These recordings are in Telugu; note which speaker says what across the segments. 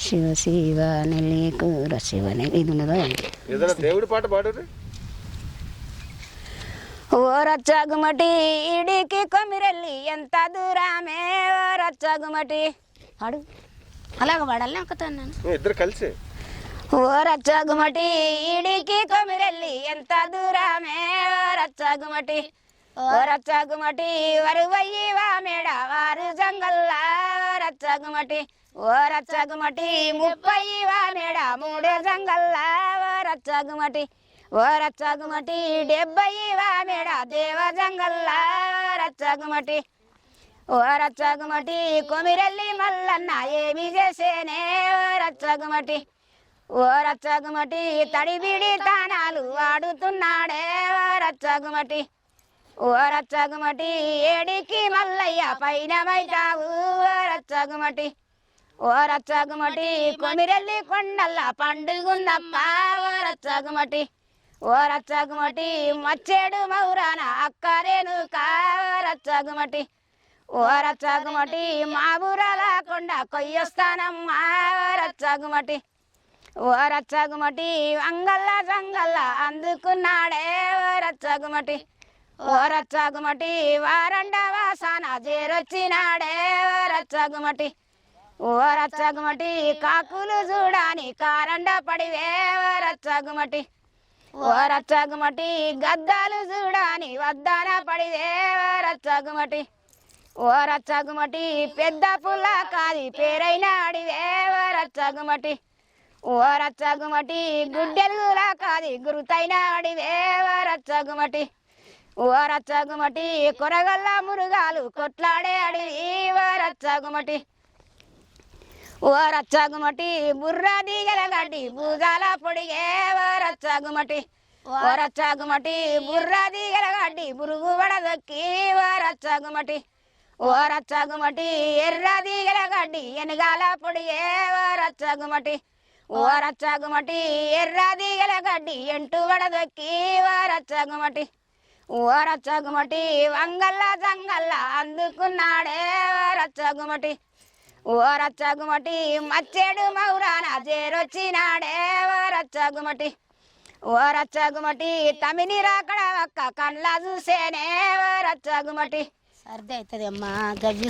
Speaker 1: శివ శివ నెల్లికూర శివ నెల్లి ఇది ఉన్నదా
Speaker 2: ఏదైనా దేవుడి పాట పాడు.
Speaker 1: ఓ రచ్చగుమటి ఇడికి కొమిరెల్లి ఎంత దూరమే ఓ రచ్చగుమటి పాడు అలాగ పాడాలి ఒకతాను
Speaker 2: ఇద్దరు కలిసి.
Speaker 1: ఓ రచ్చగుమటి ఇడికి కొమిరెల్లి ఎంత దూరమే ఓ రచ్చగుమటి ఓ రచ్చగుమటి వరువయ్యి వా మేడ వారు జంగల్లా ఓ రచ్చగుమటి ఓ రచ్చగుమటి 30 వా మేడ 3 జంగల్లా ఓ రచ్చగుమటి ఓ రచ్చగుమటి 70 వా మేడ దేవ జంగల్లా ఓ రచ్చగుమటి ఓ రచ్చగుమటి కొమిరెల్లి మల్లన్న ఏమి చేసేనే ఓ రచ్చగుమటి ఓ రచ్చగుమటి తడిబిడి తానాలు ఆడుతున్నాడే ఓ రచ్చగుమటి ఓ రచ్చగుమటి ఏడికి మల్లయ్య పైన మైతావు ఓ రచ్చగుమటి ఓ రచ్చగుమటి కొమిరెల్లి కొండల్ల పండుగుందప్ప ఓ రచ్చగుమటి ఓ రచ్చగుమటి మచ్చేడు మౌరాన అక్కరేనుకా ఓ రచ్చగుమటి ఓ రచ్చగుమటి మా ఊరాల కొండ కొయ్యొస్తానమ్మా ఓ రచ్చగుమటి ఓ రచ్చగుమటి అంగల్ల జంగల్ల అందుకున్నాడే ఓ రచ్చగుమటి ఓ రచ్చగుమటి వారండ వాసన చేరొచ్చినాడే ఓ రచ్చగుమటి ఓ రచ్చగుమటి కాకులు చూడాని కారండ పడివే ఓ రచ్చగుమటి ఓ రచ్చగుమటి గద్దాలు చూడాని వద్దాన పడివే ఓ రచ్చగుమటి ఓ రచ్చగుమటి పెద్ద పుల్ల కాది పేరైన అడివే ఓ రచ్చగుమటి ఓ రచ్చగుమటి గుడ్డెలులా కాది గురుతైన అడివే ఓ రచ్చగుమటి ఓ రచ్చగుమటి కొరగల్ల మురుగాలు కొట్లాడే అడివి ఓ రచ్చగుమటి ఓ రచ్చగుమటి బుర్రా దిగల గడ్డి భూజాల పొడిగే ఓ రచ్చగుమటి ఓ రచ్చగుమటి బుర్రా దిగల గడ్డి బురుగు వడదొక్కి ఓ రచ్చగుమటి ఓ రచ్చగుమటి ఎర్ర దిగల గడ్డి ఎనగాల పొడిగే ఓ రచ్చగుమటి ఓ రచ్చగుమటి ఎర్ర దిగల గడ్డి ఎంటు వడదొక్కి ఓ రచ్చగుమటి ఓ రచ్చగుమటి వంగల్ల జంగల్ల అందుకున్నాడే ఓ రచ్చగుమటి ఓ రచ్చగుమటి మచ్చేడు మౌరాన చేరొచ్చినాడే ఓ రచ్చగుమటి ఓ రచ్చగుమటి తమిని రాకడ ఒక్క కండ్ల చూసేనే ఓ రచ్చగుమటి సర్ది అవుతుంది అమ్మా గవ్వి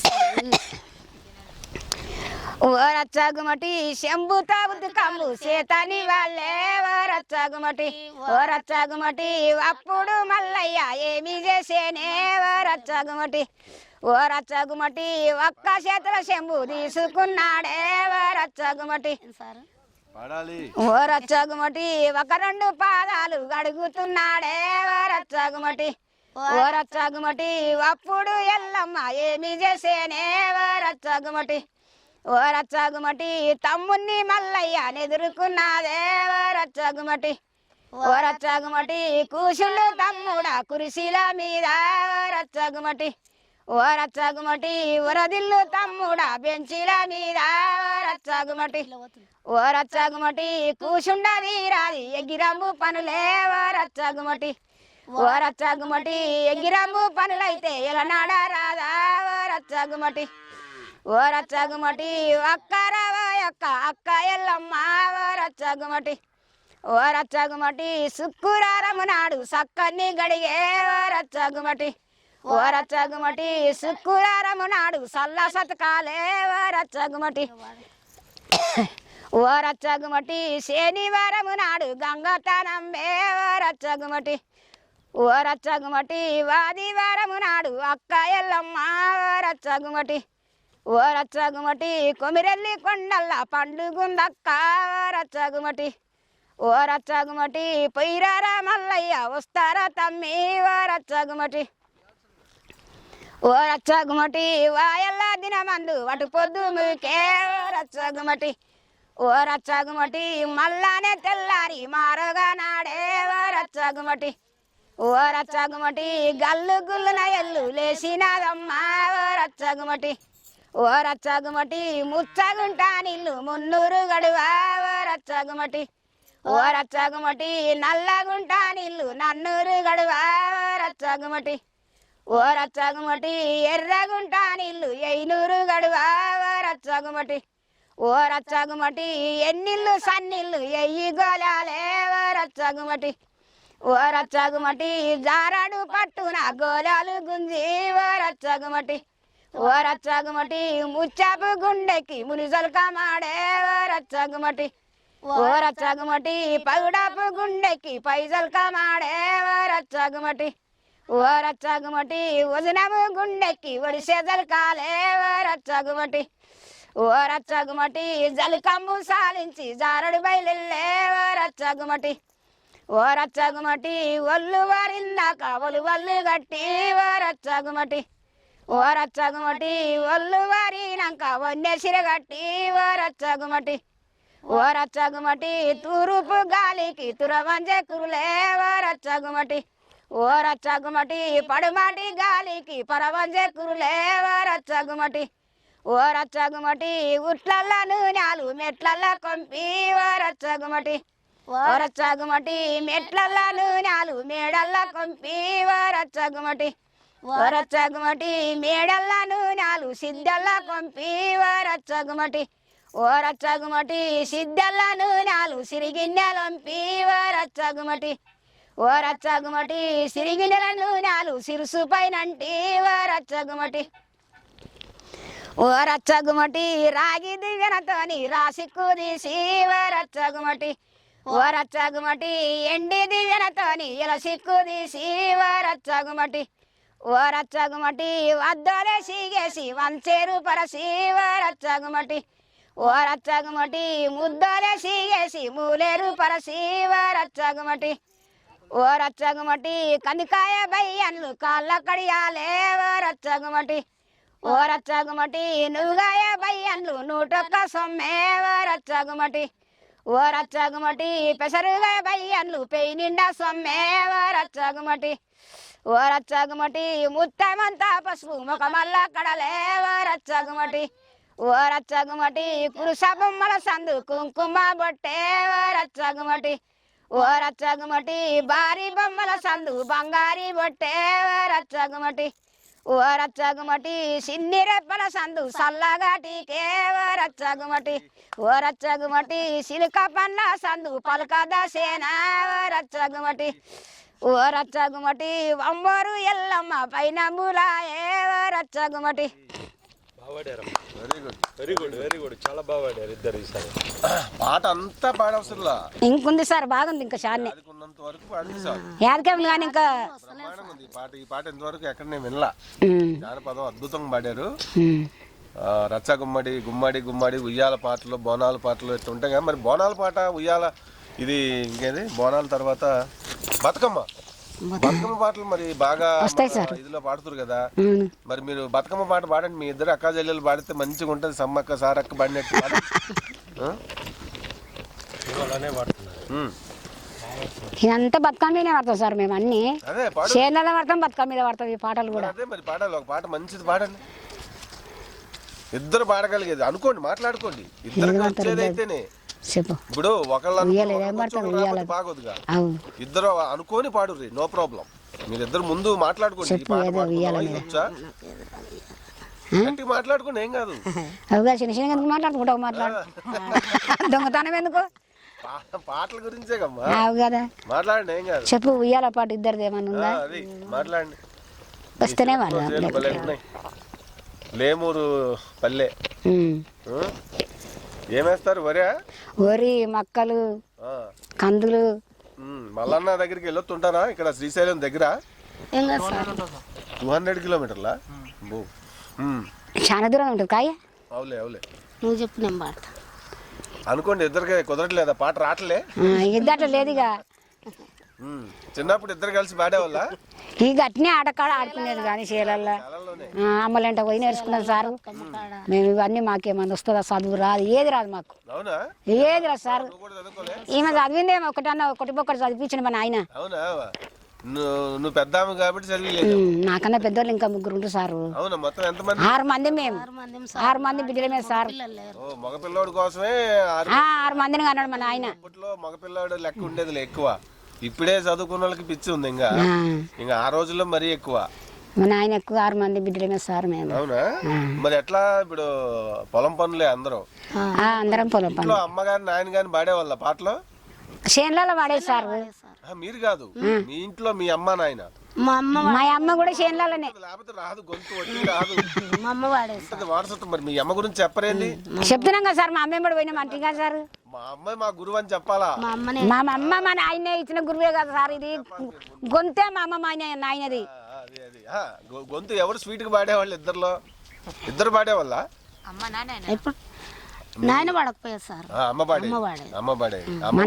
Speaker 1: ఓ రచ్చగుమటి శంభు తాబుతు కమ్ము సేతని వాళ్ళే ఓ రచ్చగుమటి ఓ రచ్చగుమటి అప్పుడు మల్లయ్య ఏమి చేసేనే ఓ రచ్చగుమటి ఓ రచ్చగుమటి ఒక్క చేతుల శంభు తీసుకున్నాడే ఓ రచ్చగుమటి ఓ రచ్చగుమటి ఒక 2 పాదాలు గడుగుతున్నాడే ఓ రచ్చగుమటి ఓ రచ్చగుమటి అప్పుడు ఎల్లమ్మ ఏమి చేసేనే ఓ రచ్చగుమటి ఓ రచ్చగుమటి తమ్ముని మల్లయ్య ఎదుర్కొన్నాదే ఓ రచ్చగుమటి ఓ రచ్చగుమటి కూసుండు తమ్ముడా కురిశీల మీద ఓ రచ్చగుమటి ఓ రచ్చగుమటి ఉరదిల్లు తమ్ముడా బెంచీల మీద ఓ రచ్చగుమటి ఓ రచ్చగుమటి కూసుండది రాది ఎగిరంబు పనులే ఓ రచ్చగుమటి ఓ రచ్చగుమటి ఎగిరంబు పనులైతే ఎలనాడ రాదా ఓ రచ్చగుమటి ఓ రచ్చగుమటి అక్కరవ యొక్క అక్క ఎల్లమ్మ ఓ రచ్చగుమటి ఓ రచ్చగుమటి శుక్రవారము నాడు సక్కని గడిగే ఓ రచ్చగుమటి ఓ రచ్చగుమటి శుక్రవారము నాడు సల్ల సతకాలే ఓ రచ్చగుమటి ఓ రచ్చగుమటి శనివారము నాడు గంగతనంబే ఓ రచ్చగుమటి ఓ రచ్చగుమటి ఆదివారము నాడు అక్క ఎల్లమ్మ ఓ రచ్చగుమటి ఓ రచ్చగుమటి కొమిరెల్లి కొండల్ల పండుగుందక్క ఓ రచ్చగుమటి ఓ రచ్చగుమటి పొయ్యిరారా మల్లయ్య వస్తారా తమ్మి ఓ రచ్చగుమటి ఓ రచ్చగుమటి వాయల్ల దినమందు అటు పొద్దు మురికే ఓ రచ్చగుమటి ఓ రచ్చగుమటి మల్లానే తెల్లారి మారగా నాడే ఓ రచ్చగుమటి ఓ రచ్చగుమటి గల్లు గుల్లున ఎల్లు లేచినాదమ్మా ఓ రచ్చగుమటి ఓ రచ్చగుమటి ముచ్చగుంటా నిల్లు మున్నూరు గడువా ఓ రచ్చగుమటి ఓ రచ్చగుమటి నల్లగుంటా నిల్లు నన్నూరు గడువా ఓ రచ్చగుమటి ఓ రచ్చగుమటి ఎర్రగుంటా నిల్లు 500 గడువా ఓ రచ్చగుమటి ఓ రచ్చగుమటి ఎన్నిళ్ళు సన్నిళ్ళు ఎయ్యి గోలాలే ఓ రచ్చగుమటి ఓ రచ్చగుమటి జారాడు పట్టున గోలాలు గుంజి ఓ రచ్చగుమటి ఓ రచ్చగుమటి ముచ్చాపు గుండెకి మునిజలు కమాడే ఓ రచ్చగుమటి ఓ రచ్చగుమటి పౌడాపు గుండెకి పైజలు కమాడే ఓ రచ్చగుమటి ఓ రచ్చగుమటి వజనము గుండెకి ఒడిసే జలకాలే ఓ రచ్చగుమటి ఓ రచ్చగుమటి జలకమ్ము సాలించి జారడు బయలుల్లే ఓ రచ్చగుమటి ఓ రచ్చగుమటి ఒళ్ళు వారిందాక ఒలు వల్లు గట్టి ఓ రచ్చగుమటి ఓ రచ్చగుమటి ఒళ్ళు వారినాక వన్నె సిరగట్టి ఓ రచ్చగుమటి ఓ రచ్చగుమటి తూరుపు గాలికి తురవంజే కురులే ఓ రచ్చగుమటి ఓ రచ్చగుమటి పడుమాటి గాలికి పరవంజే కురులే ఓ రచ్చగుమటి ఓ రచ్చగుమటి ఉట్లల్ల నూనెలు మెట్లల్ల కొంపి ఓ రచ్చగుమటి ఓ రచ్చగుమటి మెట్లల్ల నూనెలు మేడల్ల కొంపి ఓ రచ్చగుమటి ఓ రచ్చగుమటి మేడల్ల నూనెలు సిద్ధల్ల కొంపి ఓ రచ్చగుమటి ఓ రచ్చగుమటి సిద్ధల్ల నూనెలు సిరిగిన్నెలొంపి ఓ రచ్చగుమటి ఓ రచ్చగుమటి సిరిగిన్నెల నూనెలు సిరుసు పైనంటి ఓ రచ్చగుమటి ఓ రచ్చగుమటి రాగి దివ్యనతోని రాసిక్కు తీసి ఓ రచ్చగుమటి ఓ రచ్చగుమటి ఎండి దివ్యనతోని ఇలా సిక్కు తీసి ఓ రచ్చగుమటి ఓ రచ్చగుమటి వద్దోలే సీగేసి వంచేరు పరసి ఓ రచ్చగుమటి ఓ రచ్చగుమటి ముద్దోలే సీగేసి మూలేరు పరసి ఓ రచ్చగుమటి ఓ రచ్చగుమటి కందికాయ బయ్యన్లు కాళ్ళ కడియాలే ఓ రచ్చగుమటి ఓ రచ్చగుమటి నువ్వుగాయ బయ్యన్లు 101 సొమ్మే ఓ రచ్చగుమటి ఓ రచ్చగుమటి పెసరుగాయ బయ్యన్లు పెయి నిండా సొమ్మే ఓ రచ్చగుమటి ఓ రచ్చగుమటి ముత్తమంతా పసుపు ముఖమల్ల కడలే ఓ రచ్చగుమటి ఓ రచ్చగుమటి కురుస బొమ్మల సందు కుంకుమ బొట్టే ఓ రచ్చగుమటి ఓ రచ్చగుమటి భారీ బొమ్మల సందు బంగారీ బొట్టే ఓ రచ్చగుమటి ఓ రచ్చగుమటి సిన్ని రెప్పల సందు సల్లగాటికే ఓ రచ్చగుమటి ఓ రచ్చగుమటి సిలుక పన్న సందు పలకద సేన ఓ రచ్చగుమటి ఓ రచ్చగుమటి వంబోరు ఎల్లమ్మ పైన మూలాయే ఓ రచ్చగుమటి.
Speaker 2: వెరీ గుడ్ చాలా బాగా పాడారు ఇద్దరు ఈసారి. పాట అంతా పాడవసరంలా
Speaker 1: ఇంకుంది సార్, బాగుంది ఇంకా చాన్ని
Speaker 2: వరకు పాడింది సార్.
Speaker 1: యాదకేం కానీ ఇంకా
Speaker 2: బ్రహ్మాండంగా ఉంది ఈ పాట ఇంతవరకు ఎక్కడ నేను వినలా. జానపదం అద్భుతంగా పాడారు. రచ్చ గుమ్మడి గుమ్మడి గుమ్మడి ఉయ్యాల పాటలు బోనాల పాటలు ఇట్లా ఉంటాయి కదా. మరి బోనాల పాట ఉయ్యాల ఇది ఇంకేది బోనాల తర్వాత బతుకమ్మ పాటలు మరి బాగా ఇదిలో పాడుతారు కదా. మరి మీరు బతుకమ్మ పాట పాడండి, మీ ఇద్దరు అక్క చెల్లెలు పాడితే మంచిగా ఉంటుంది. సమ్మక్క సారక్క పాడినట్టు
Speaker 1: ఇదంతా బతుకమ్మ మీదే పడతాం సార్ మేము అన్ని. చేనులలో పడతాం, బతుకమ్మ మీద పడతాం ఈ పాటలు కూడా.
Speaker 2: అదే మరి పాడాలి, ఒక పాట మంచిది పాడండి. ఇద్దరు పాడగలిగేది అనుకోండి, మాట్లాడుకోండి. ఇద్దరు వచ్చేదైతేనే
Speaker 1: చెప్పు.
Speaker 2: ఇప్పుడు ఒకళ్ళు బాగోదుగా, ఇద్దరు అనుకోని పాడు, నో ప్రాబ్లం. మీరిద్దరు ముందు మాట్లాడుకోండి, మాట్లాడుకోండి, ఏం కాదు.
Speaker 1: చిన్న చిన్న ఎందుకు మాట్లాడుకుంటావు, మాట్లాడు. దొంగతనం ఎందుకు,
Speaker 2: పాటల గురించే
Speaker 1: కదా
Speaker 2: మాట్లాడండి, ఏం కాదు.
Speaker 1: చెప్పు. ఉయ్యాల పాట ఇద్దరిది ఏమన్నా ఉందా?
Speaker 2: మాట్లాడండి.
Speaker 1: వస్తేనే
Speaker 2: లేమూరు పల్లె ఏమేస్తారు?
Speaker 1: వరి, మక్కలు, కందులు.
Speaker 2: మల్లన్న దగ్గరికి వెళ్ళొస్తుంటారా? ఇక్కడ శ్రీశైలం దగ్గర 200 కిలోమీటర్లా?
Speaker 1: చాలా దూరం ఉంటుంది కాయ.
Speaker 2: అవులే
Speaker 1: నువ్వు చెప్పు, నేను పాడతా.
Speaker 2: అనుకోండి, ఇద్దరికి కుదరట్లేదా? పాట రావట్లే?
Speaker 1: ఇద్దరు లేదు ఇక.
Speaker 2: చిన్నప్పుడు ఇద్దరు కలిసి పాడేవాళ్ళ?
Speaker 1: ఈ గట్టినే ఆటకాడ ఆడుకునేది కానీ చీరల్లో అమ్మలంట పోయి నేర్చుకున్నాం సారు. మేము ఇవన్నీ మాకేమన్నా వస్తుందా? చదువు రాదు, ఏది రాదు మాకు, ఏది రాదు సార్. ఈమె చదివిందేమో ఒకటి చదివించిన మన ఆయన.
Speaker 2: నువ్వు పెద్ద కాబట్టి చదివలేదు.
Speaker 1: నాకన్నా పెద్దోళ్ళు ఇంకా 3 ఉంటారు సారు. 6 మంది మేము, 6 మంది బిడ్డల మీద సార్.
Speaker 2: మగపిల్లోడు కోసమే
Speaker 1: 6 మందిని అన్నాడు మన ఆయన.
Speaker 2: మగపిల్లాడు లెక్క ఉండేది ఎక్కువ. ఇప్పుడే చదువుకున్న వాళ్ళకి పిచ్చి ఉంది, ఇంకా ఆ రోజుల్లో మరీ ఎక్కువ.
Speaker 1: మా నాయన ఎక్కువ 6 మంది బిడ్డలమే సార్ మేము.
Speaker 2: అవునా? మరి ఎట్లా ఇప్పుడు పొలం పనులే అందరూ?
Speaker 1: అందరం పొలం పనులు.
Speaker 2: అమ్మగారు నాయన గారిని పాడేవాళ్ళ పాటలు?
Speaker 1: చేనులలో పడేది సార్.
Speaker 2: మీరు కాదు, మీ ఇంట్లో మీ అమ్మ నాయన?
Speaker 1: మా అమ్మ కూడా చేనులలోనే.
Speaker 2: లేకపోతే రాదు, గొంతు వచ్చి రాదు.
Speaker 3: మా అమ్మ వాడేది
Speaker 2: వారసత్వం. మరి మీ అమ్మ గురించి చెప్పరేంది?
Speaker 1: చెప్తున్నాం కదా సార్, మా అమ్మ కూడా పోయినా అంటే కదా సార్.
Speaker 2: మా అమ్మాయి మా గురువు అని చెప్పాలా?
Speaker 1: మా అమ్మ మా నాయనే ఇచ్చిన గురువే కదా సార్. ఇది గొంతే మా అమ్మ నాయనది.
Speaker 2: గొంతు ఎవరు స్వీట్ గా పాడేవాళ్ళు? ఇద్దరు పాడేవాళ్ళ?
Speaker 3: ఇప్పుడు నాయన వాడకపోయారు సార్.
Speaker 2: అమ్మ పాడే. అమ్మ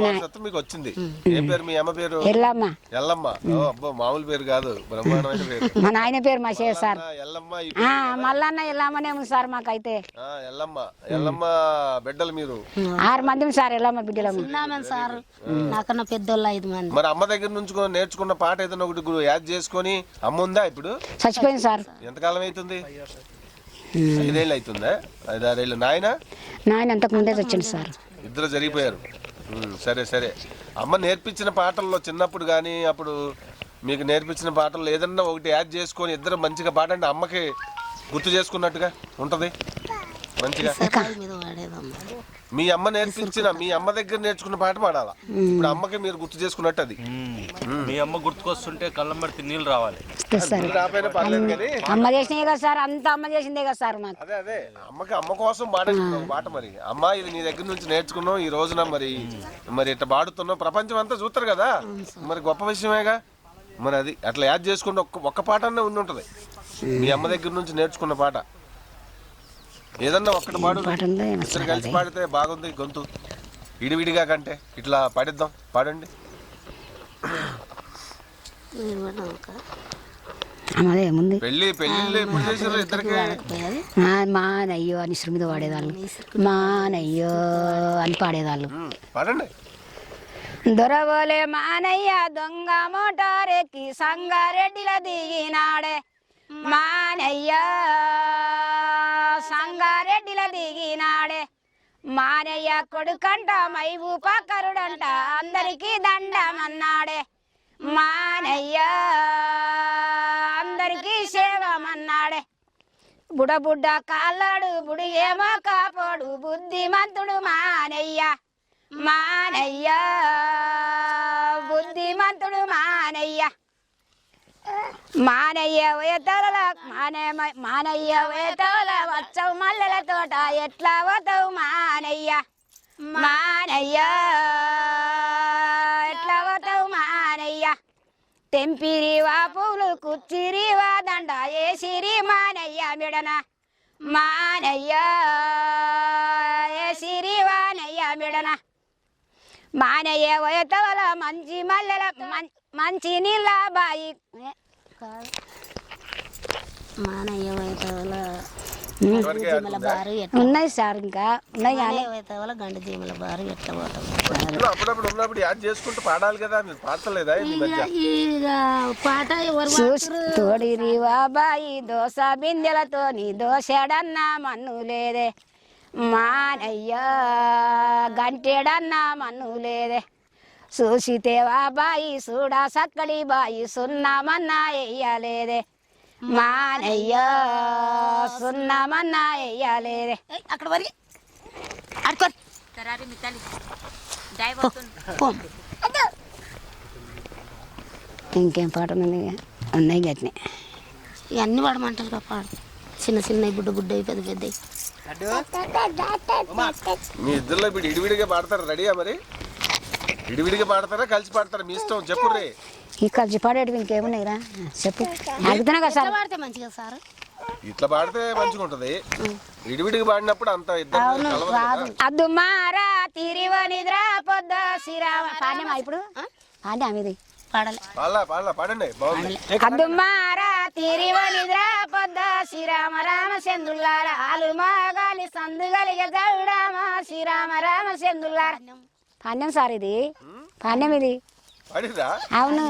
Speaker 2: వారసత్వం మీకు వచ్చింది. ఏ పేరు మీ అమ్మ పేరు?
Speaker 1: ఎల్లమ్మ.
Speaker 2: ఎల్లమ్మ. అబ్బో, మామూలు పేరు కాదు, బ్రహ్మాండమైన పేరు.
Speaker 1: మా నాయన పేరు మా షేర్ సార్.
Speaker 2: ఎల్లమ్మ.
Speaker 1: మల్లన్న ఎల్లమ్మనే ఉంది సార్ మాకైతే.
Speaker 2: ఎల్లమ్మ బిడ్డలు మీరు?
Speaker 1: 6 మంది సార్ ఎల్లమ్మ బిడ్డలము.
Speaker 3: సార్ నాకన్నా పెద్దోళ్ళు 5 మంది.
Speaker 2: మరి అమ్మ దగ్గర నుంచి నేర్చుకున్న పాట ఏదైనా ఒకటి యాడ్ చేసుకొని అమ్మ ఉందా ఇప్పుడు?
Speaker 1: చచ్చిపోయింది సార్.
Speaker 2: ఎంతకాలం అవుతుంది? 5 ఏళ్ళు అవుతుందా? 5-6 ఏళ్ళు. నాయన
Speaker 1: అంతకు ముందే వచ్చింది సార్.
Speaker 2: ఇద్దరు జరిగిపోయారు. సరే. అమ్మ నేర్పించిన పాటల్లో చిన్నప్పుడు కానీ అప్పుడు మీకు నేర్పించిన పాటల్లో ఏదన్నా ఒకటి యాడ్ చేసుకొని ఇద్దరు మంచిగా పాడండి, అమ్మకి గుర్తు చేసుకున్నట్టుగా ఉంటది మంచిగా. మీ అమ్మ నేర్పించిన, మీ అమ్మ దగ్గర నేర్చుకున్న పాట పాడాలా. ఇప్పుడు అమ్మకి మీరు గుర్తు చేసుకున్నట్టు అది.
Speaker 4: మీ అమ్మ గుర్తుకొస్తుంటే కళ్ళం పడితే నీళ్ళు రావాలి.
Speaker 1: అమ్మ చేసినే కదా సార్, అంత అమ్మ చేసిందే కదా సార్ మాకు.
Speaker 2: అదే అమ్మ కోసం పాడండి పాట. మరి అమ్మ ఇది నీ దగ్గర నుంచి నేర్చుకున్నావు, ఈ రోజున మరి ఇట్లా పాడుతున్నావు, ప్రపంచం అంతా చూస్తారు కదా, మరి గొప్ప విషయమేగా. మరి అది అట్లా యాడ్ చేసుకుంటే ఒక్క పాట అనే ఉండి ఉంటది మీ అమ్మ దగ్గర నుంచి నేర్చుకున్న పాట. ఏదన్నా ఒక్కటి పాడు, ఇద్దరు కలిసి పాడితే బాగుంది గొంతు. విడివిడిగా కంటే ఇట్లా పాడిద్దాం, పాడండి. పెళ్ళి ఎప్పుడు చేసారు ఇద్దరికి?
Speaker 1: మానయ్యో అని శ్రమిద పాడేదాళ్ళు, మానయ్యో అని పాడేదాళ్ళు.
Speaker 2: పాడండి.
Speaker 1: దొరవలే మానయ్య దొంగ మోటారెక్కి సంగారెడ్డిల దిగినాడే, మానయ్య సంగారెడ్డిల దిగినాడే, మానయ్య కొడుకంట మైబు పక్కరుడంట అందరికీ దండమన్నాడే, మానయ్య అందరికీ సేవమన్నాడే, బుడబుడ్డ కాళ్ళాడు బుడిగేమో కాపోడు బుద్ధిమంతుడు మానయ్య, మానయ్య బుద్ధిమంతుడు మానయ్య, మానయ్య వేతల మానయ్య వేతల వచ్చవు మల్లెల తోట ఎట్లా పోతావు మానయ్య, మానయ్య ఎట్లా పోతావు మానయ్య, తెంపిరివా పూలు కుచ్చిరివా దండ ఏసిరి మానయ్య మిడన, మానయ్య ఏసిరి మానయ్య మిడన, మానయ్య వేతల మంచి మల్లెల మంచి నీళ్ళ బాయి,
Speaker 3: మానయ్య
Speaker 1: ఉన్నాయి సార్, ఇంకా ఉన్నాయి కానీ
Speaker 3: గండి జీమల బారు ఎట్లా పోతాం.
Speaker 2: అప్పుడప్పుడు ఉన్నప్పుడు యాడ్ చేసుకుంటూ పాడాలి కదా, మీరు పాడతలేదా?
Speaker 3: పాట
Speaker 1: తోడిరివా బాయి దోశ బిందెలతో నీ దోశడన్నా మన్ను లేదే, మానయ్య గంటెడన్నా మన్ను లేదే, చూసితేవా బాయి చూడా సక్కడి బాయి సున్నామన్నా వెయ్యలేదే, మానయ్య సున్నామన్నా వెయ్యలేదే.
Speaker 3: అక్కడ వరి అడుకో
Speaker 1: ఇంకేం పాట ఉంది? ఉన్నాయి గట్నే
Speaker 3: ఇవన్నీ పాడమంటారు పాడు. చిన్న బుడ్డ పెద్ద పెద్ద.
Speaker 2: మీ ఇద్దరులో ఇప్పుడు ఇడివిడిగా పాడతారా? రెడీయా? మరి ఇడివిడిగా పాడతారా కలిసి పాడతారా? మీ ఇష్టం, చెప్పు రే.
Speaker 1: ఈ కలిసి పాడేటివి ఇంకేమున్నాయిరా చెప్పు. అడుగుతున్నా కదా సార్.
Speaker 3: పాడితే మంచిగా సార్,
Speaker 2: ఇట్లా పాడితే మంచిగా ఉంటది. విడివిడిగా పాడినప్పుడు అంత ఇద్దరు
Speaker 1: అద్దు మారా తిరివ నిద్ర పొద్ద శ్రీరామ పాడ్యమా ఇప్పుడు పాడ్యా ఇది
Speaker 3: పాడాలి.
Speaker 2: పాడండి, బాగుంది.
Speaker 1: అద్దు మారా తిరివ నిద్ర పొద్ద శ్రీరామ రామచంద్రులార ఆలు మాగాలి సందుగలిగ జౌడామ శ్రీరామ రామచంద్రులార. పాడ్యం సార్ ఇది, పాడ్యం ఇది. అవును.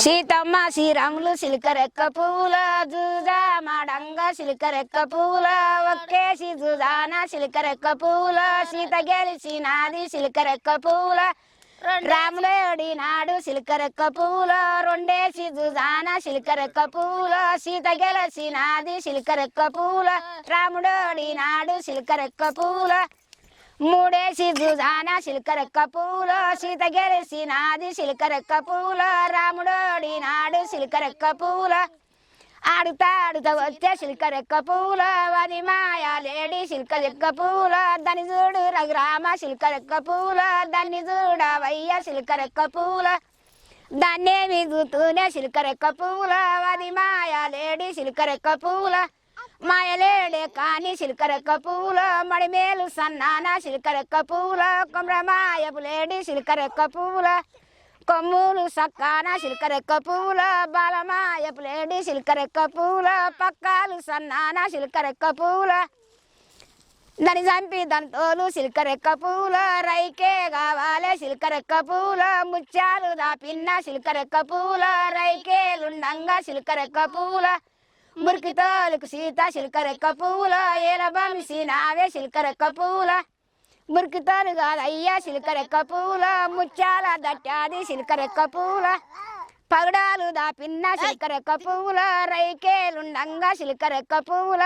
Speaker 1: సీతమ్మ శ్రీరాములు సిలికరెక్క పువ్వుల జూజా మాడంగ సిలికరెక్క పువ్వుల ఒక్కేసి జూజాన సిలికరెక్క పువ్వుల సీత గెలిచినాది సిలికరెక్క పువ్వుల రాముడోడి నాడు సిల్కరెక్క పూలో రెండేసి జుజాన సిల్కరెక్క పూలో సీత గెలసినాది సిల్కరెక్క పూల రాముడోడి నాడు సిల్కరెక్క పూల మూడేసి జుజాన సిల్కరెక్క పూలో సీత గెలసినాది సిల్కరెక్క పూల రాముడోడి నాడు సిల్కరెక్క పూల ఆడుతా ఆడుతా వచ్చే సిల్కరెక్క పూల వది మాయా లేడి సిల్కరెక్క పూల దాన్ని చూడు రఘురామ సిల్కరెక్క పూల దాన్ని చూడవయ్య సిల్కరెక్క పూల దాన్నేమి చూతూనే సిల్కరెక్క పూల వది మాయా లేడి సిల్కరెక్క పూల మాయలేడే కాని సిల్కరెక్క పూల మడిమేలు సన్నాన సిల్కరెక్క పూల కొమ్రమాయపు లేడి సిల్కరెక్క పూల కొమ్ములు సక్కాన సిల్కరెక్క పూల బాలమాయపు లేడి సిల్కరెక్క పూల పక్కాలు సన్నాన సిల్కరెక్క పూల దాన్ని చంపి దాని తోలు సిల్కరెక్క పూల రైకే కావాలే సిల్కరెక్క పూల ముత్యాలు దాపిన్న సిల్కరెక్క పూల రైకేలుండంగా సిల్కరెక్క పూల మురికి తోలుకు సీత సిల్కరెక్క పూల ఏలబంసి నావే సిల్కరెక్క పూల మురికి తోలు కాదయ్యా సిల్కరెక్క పూల ముత్యాల దట్టాది సిల్కరెక్క పూల పగడాలు దాపిన్న సిల్కరెక్క పూల రైకేలుండంగా సిల్కరెక్క పూల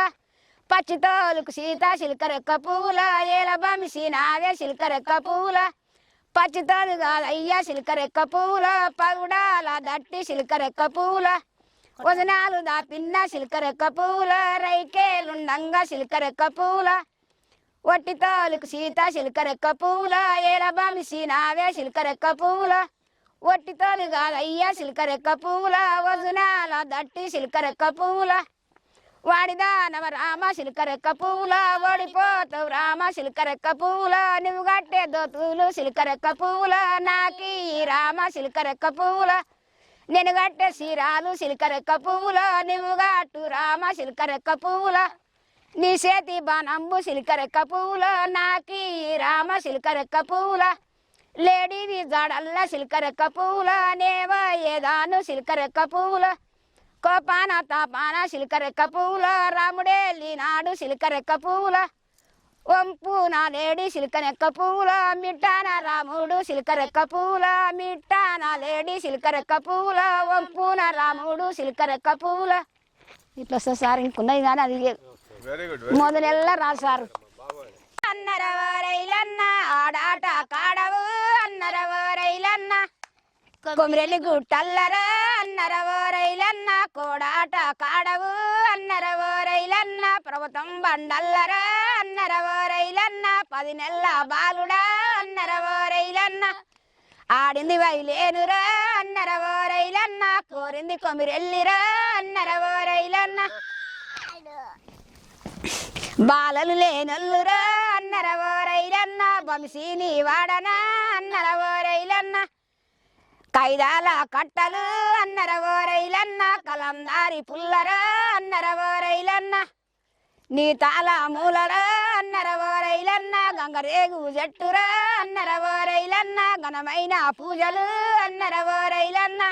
Speaker 1: పచ్చి తోలుకు సీత సిల్కరెక్క పూల ఏలబంసి నావే సిల్కరెక్క పూల పచ్చి తోలు కాదయ్యా సిల్కరెక్క పూల పగడాల దట్టి సిల్కరెక్క పూల వదనాలు దాపిన్న సిల్కరెక్క పూల రైకేలుండంగా సిల్కరెక్క పూల ఒట్టి తోలుకు సీత సిల్కరెక్క పూల ఏలబంసి నావే సిల్కరెక్క పూల ఒట్టి తోలు కాదయ్యా సిల్కరెక్క పూల వదనాల దట్టి సిల్కరెక్క పూల వాడిదానవ రామ సిల్కరెక్క పూల ఓడిపోతావు రామ సిల్కరెక్క పూల నువ్వు కట్టే దోతులు సిల్కరెక్క పూల నాకి రామ సిల్కరెక్క పూల నేను కట్టే సీరాలు సిల్కరెక్క పూల నువ్వు గట్టు రామ సిల్కరెక్క పూల నీ చేతి బాణంబు సిల్కరెక్క పూల నాకి రామ సిల్కరెక్క పూల లేడీవి జాడల్ల సిల్కరెక్క పూల నేవ ఏదాను సిల్కరెక్క పూల కోపాన తాపాన సిల్కరెక్క పూల రాముడేలి నాడు సిల్కరెక్క పూల వంపు నా లేడి సిల్కరెక్క పూల మిట్టాన రాముడు సిల్కరెక్క పూల మిట్టాన లేడి సిల్కరెక్క పూల వంపున రాముడు సిల్కరెక్క పూల ఇట్లా సార్ ఇంకున్నది కానీ అది మొదలెల్లా రాసారు అన్నరవరైలన్న ఆడాట కాడవు అన్నరవరైలన్న కొమిరెల్లి గుట్టల్లరా అన్నరవరైలన్న కోడాట కాడవు అన్నరవరైలన్న పర్వతం బండల్లరా అన్నరవరైలన్న 10 నెలల బాలుడా అన్నరవరైలన్న ఆడింది వైలేనురా అన్నరవరైలన్న కోరింది కొమిరెల్లిరా అన్నరవరైలన్న బాలలు లేనొల్లురా అన్నరవరైలన్న వంశీని వాడనా అన్నరవరైలన్న కైదాల కట్టలు అన్నరవరైలన్న కలందారి పుల్లరా అన్నరవరైలన్న నీ తాళ మూలరా అన్నరవరైలన్న గంగరేగు జట్టురా అన్నరవరైలన్న ఘనమైన పూజలు అన్నరవరైలన్న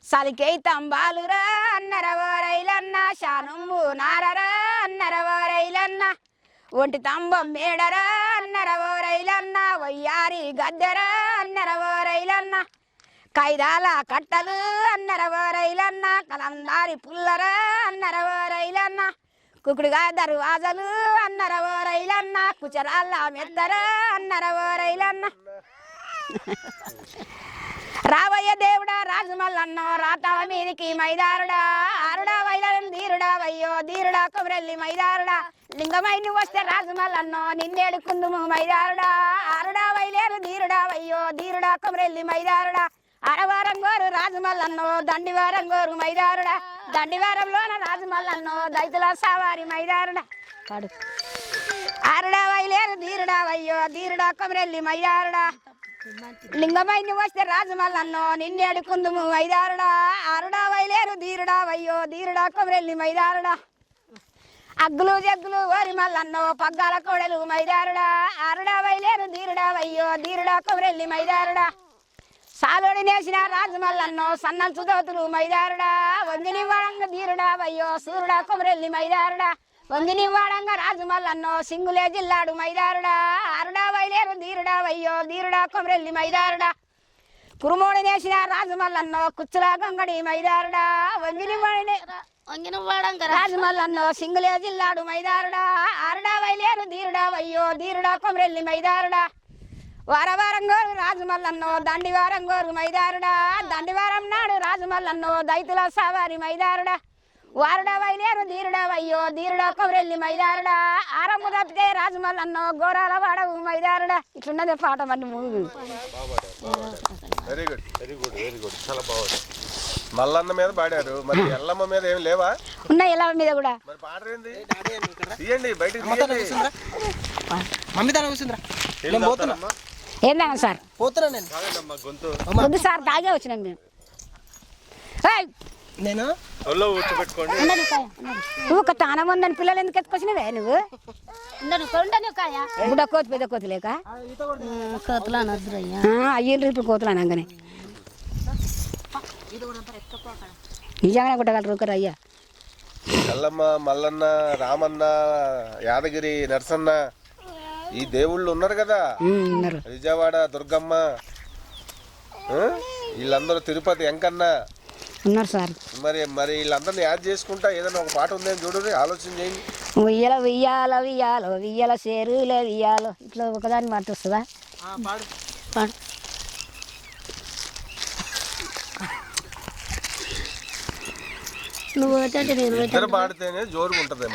Speaker 1: సలికై తంబాలురా అన్నరవరైలన్న శానుంబు నారరా అన్నరవరైలన్న ఒంటి తంబం మేడరా అన్నరవరైలన్న వయ్యారి గద్దెరా అన్నరవరైలన్న కైదాల కట్టలు అన్నరవరైలన్న కలందారి పుల్లరా అన్నరవరైలన్న కుకుడుగా దర్వాజలు అన్నరవరైలన్న కుచరాళ్ళ మెద్దరా అన్నరవరైలన్న రావయ్య దేవుడా రాజమల్లన్న రాతావ మీదికి మైదారుడా ఆరుడా వైలం ధీరుడా వయ్యో ధీరుడా కొమరెల్లి మైదారుడా లింగమైని వస్తే రాజమల్లన్నో నిన్నేడుకుందుము మైదారుడా ఆరుడా వైలేరు ధీరుడా వయ్యో ధీరుడా కొమరెల్లి మైదారుడా అరవారం గోరు రాజమల్లన్నో దండివారం గోరు మైదారుడా దండివారంలోన రాజమల్లన్నో దైతుల సావారి మైదారుడా కాడు ఆరుడా వైలేరు ధీరుడా వయ్యో ధీరుడా కొమరెల్లి మైదారుడా లింగమైని వస్తే రాజమల్లన్నో నిన్నేడుకుందుము మైదారుడా ఆరుడా వైలేరు ధీరుడా వయ్యో ధీరుడా కొమరెల్లి మైదారుడా అగ్గులు జగ్గులు ఓరి మల్లన్నో పగ్గాల కోడలు మైదారుడా ఆరుడా వైలేరు ధీరుడా వయ్యో ధీరుడా కొమరెల్లి మైదారుడా సాలోడి నేసిన రాజమల్లన్నో సన్నంచు దోతులు మైదారుడా వంగిని వాడంగ ధీరుడా వయ్యో సూరుడా కొమరెల్లి మైదారుడా వంగిని వాడంగ రాజమల్లన్నో సింగులే జిల్లాడు మైదారుడా ఆరుడా వైలేరు ధీరుడా వయ్యో ధీరుడా కొమరెల్లి మైదారుడా కురుమోడి నేసిన రాజు మల్లన్నో కుచ్చులా గంగడి మైదారుడా
Speaker 3: వంగిన వాడంగా
Speaker 1: రాజు మల్లన్నో సింగులే జిల్లాడు మైదారుడా ఆరుడా వైలేరు ధీరుడా వయ్యో ధీరుడా కొమరెల్లి మైదారుడా వారవారం గోరు రాజు మల్లన్నో దండివారం గోరు మైదారుడా దండివారం నాడు రాజు మల్లన్నో దైతుల సవారి మైదారుడా వారుడా వైలేరు ధీరుడా వయ్యో ధీరుడా కొమరెల్లి మైదారుడా ఆరమ్ము తప్పితే రాజు మల్లన్నో గోరాల వాడవు మైదారుడా ఇట్లున్నదే పాట మరి movie
Speaker 2: very good very good very good చాలా బాగుంది. మల్లన్న మీద పాడారు, మరి ఎల్లమ్మ మీద ఏమి లేవా?
Speaker 1: ఉన్నాయి ఎలా మీద కూడా
Speaker 2: మరి పాట ఏంది? తీయండి బయటికి తీయండి.
Speaker 5: మమ్మీ దాని కూర్చుందిరా
Speaker 1: ఏందన్నా సార్
Speaker 5: పోతున్నా నేను
Speaker 1: వద్దు సార్ తాగే వచ్చినాను మేము
Speaker 5: నేను
Speaker 1: నువ్వు ఒక తానం ఉందని పిల్లలు ఎందుకు ఎత్తుకొచ్చినవే నువ్వు బుడ్డ కోతి పెద్ద కోతి లేక
Speaker 3: కోతులు అనొద్దురయ్యా
Speaker 1: అయ్యిండ్రు ఇప్పుడు కోతులు అనగానే నిజంగానే కొట్టగలరు ఒకరు అయ్యా.
Speaker 2: ఎల్లమ్మ, మల్లన్న, రామన్న, యాదగిరి, నరసన్న ఈ దేవుళ్ళు ఉన్నారు కదా,
Speaker 1: ఉన్నారు.
Speaker 2: విజయవాడ దుర్గమ్మ, వీళ్ళందరూ తిరుపతి వెంకన్న
Speaker 1: ఉన్నారు సార్.
Speaker 2: మరి మరి వీళ్ళందరినీ యాడ్ చేసుకుంటా ఏదైనా ఒక పాట ఉందేమో చూడండి, ఆలోచన చేయండి.
Speaker 1: ఉయ్యాల వియ్యాల వియ్యాలో వియ్యాల సేరులే వియ్యాలో ఇట్లా ఒకదాన్ని మాట వస్తుందా?
Speaker 3: పాడు నువ్వు ఏంటంటే నేను
Speaker 2: ఇద్దరు పాడితేనే జోరుగా ఉంటది.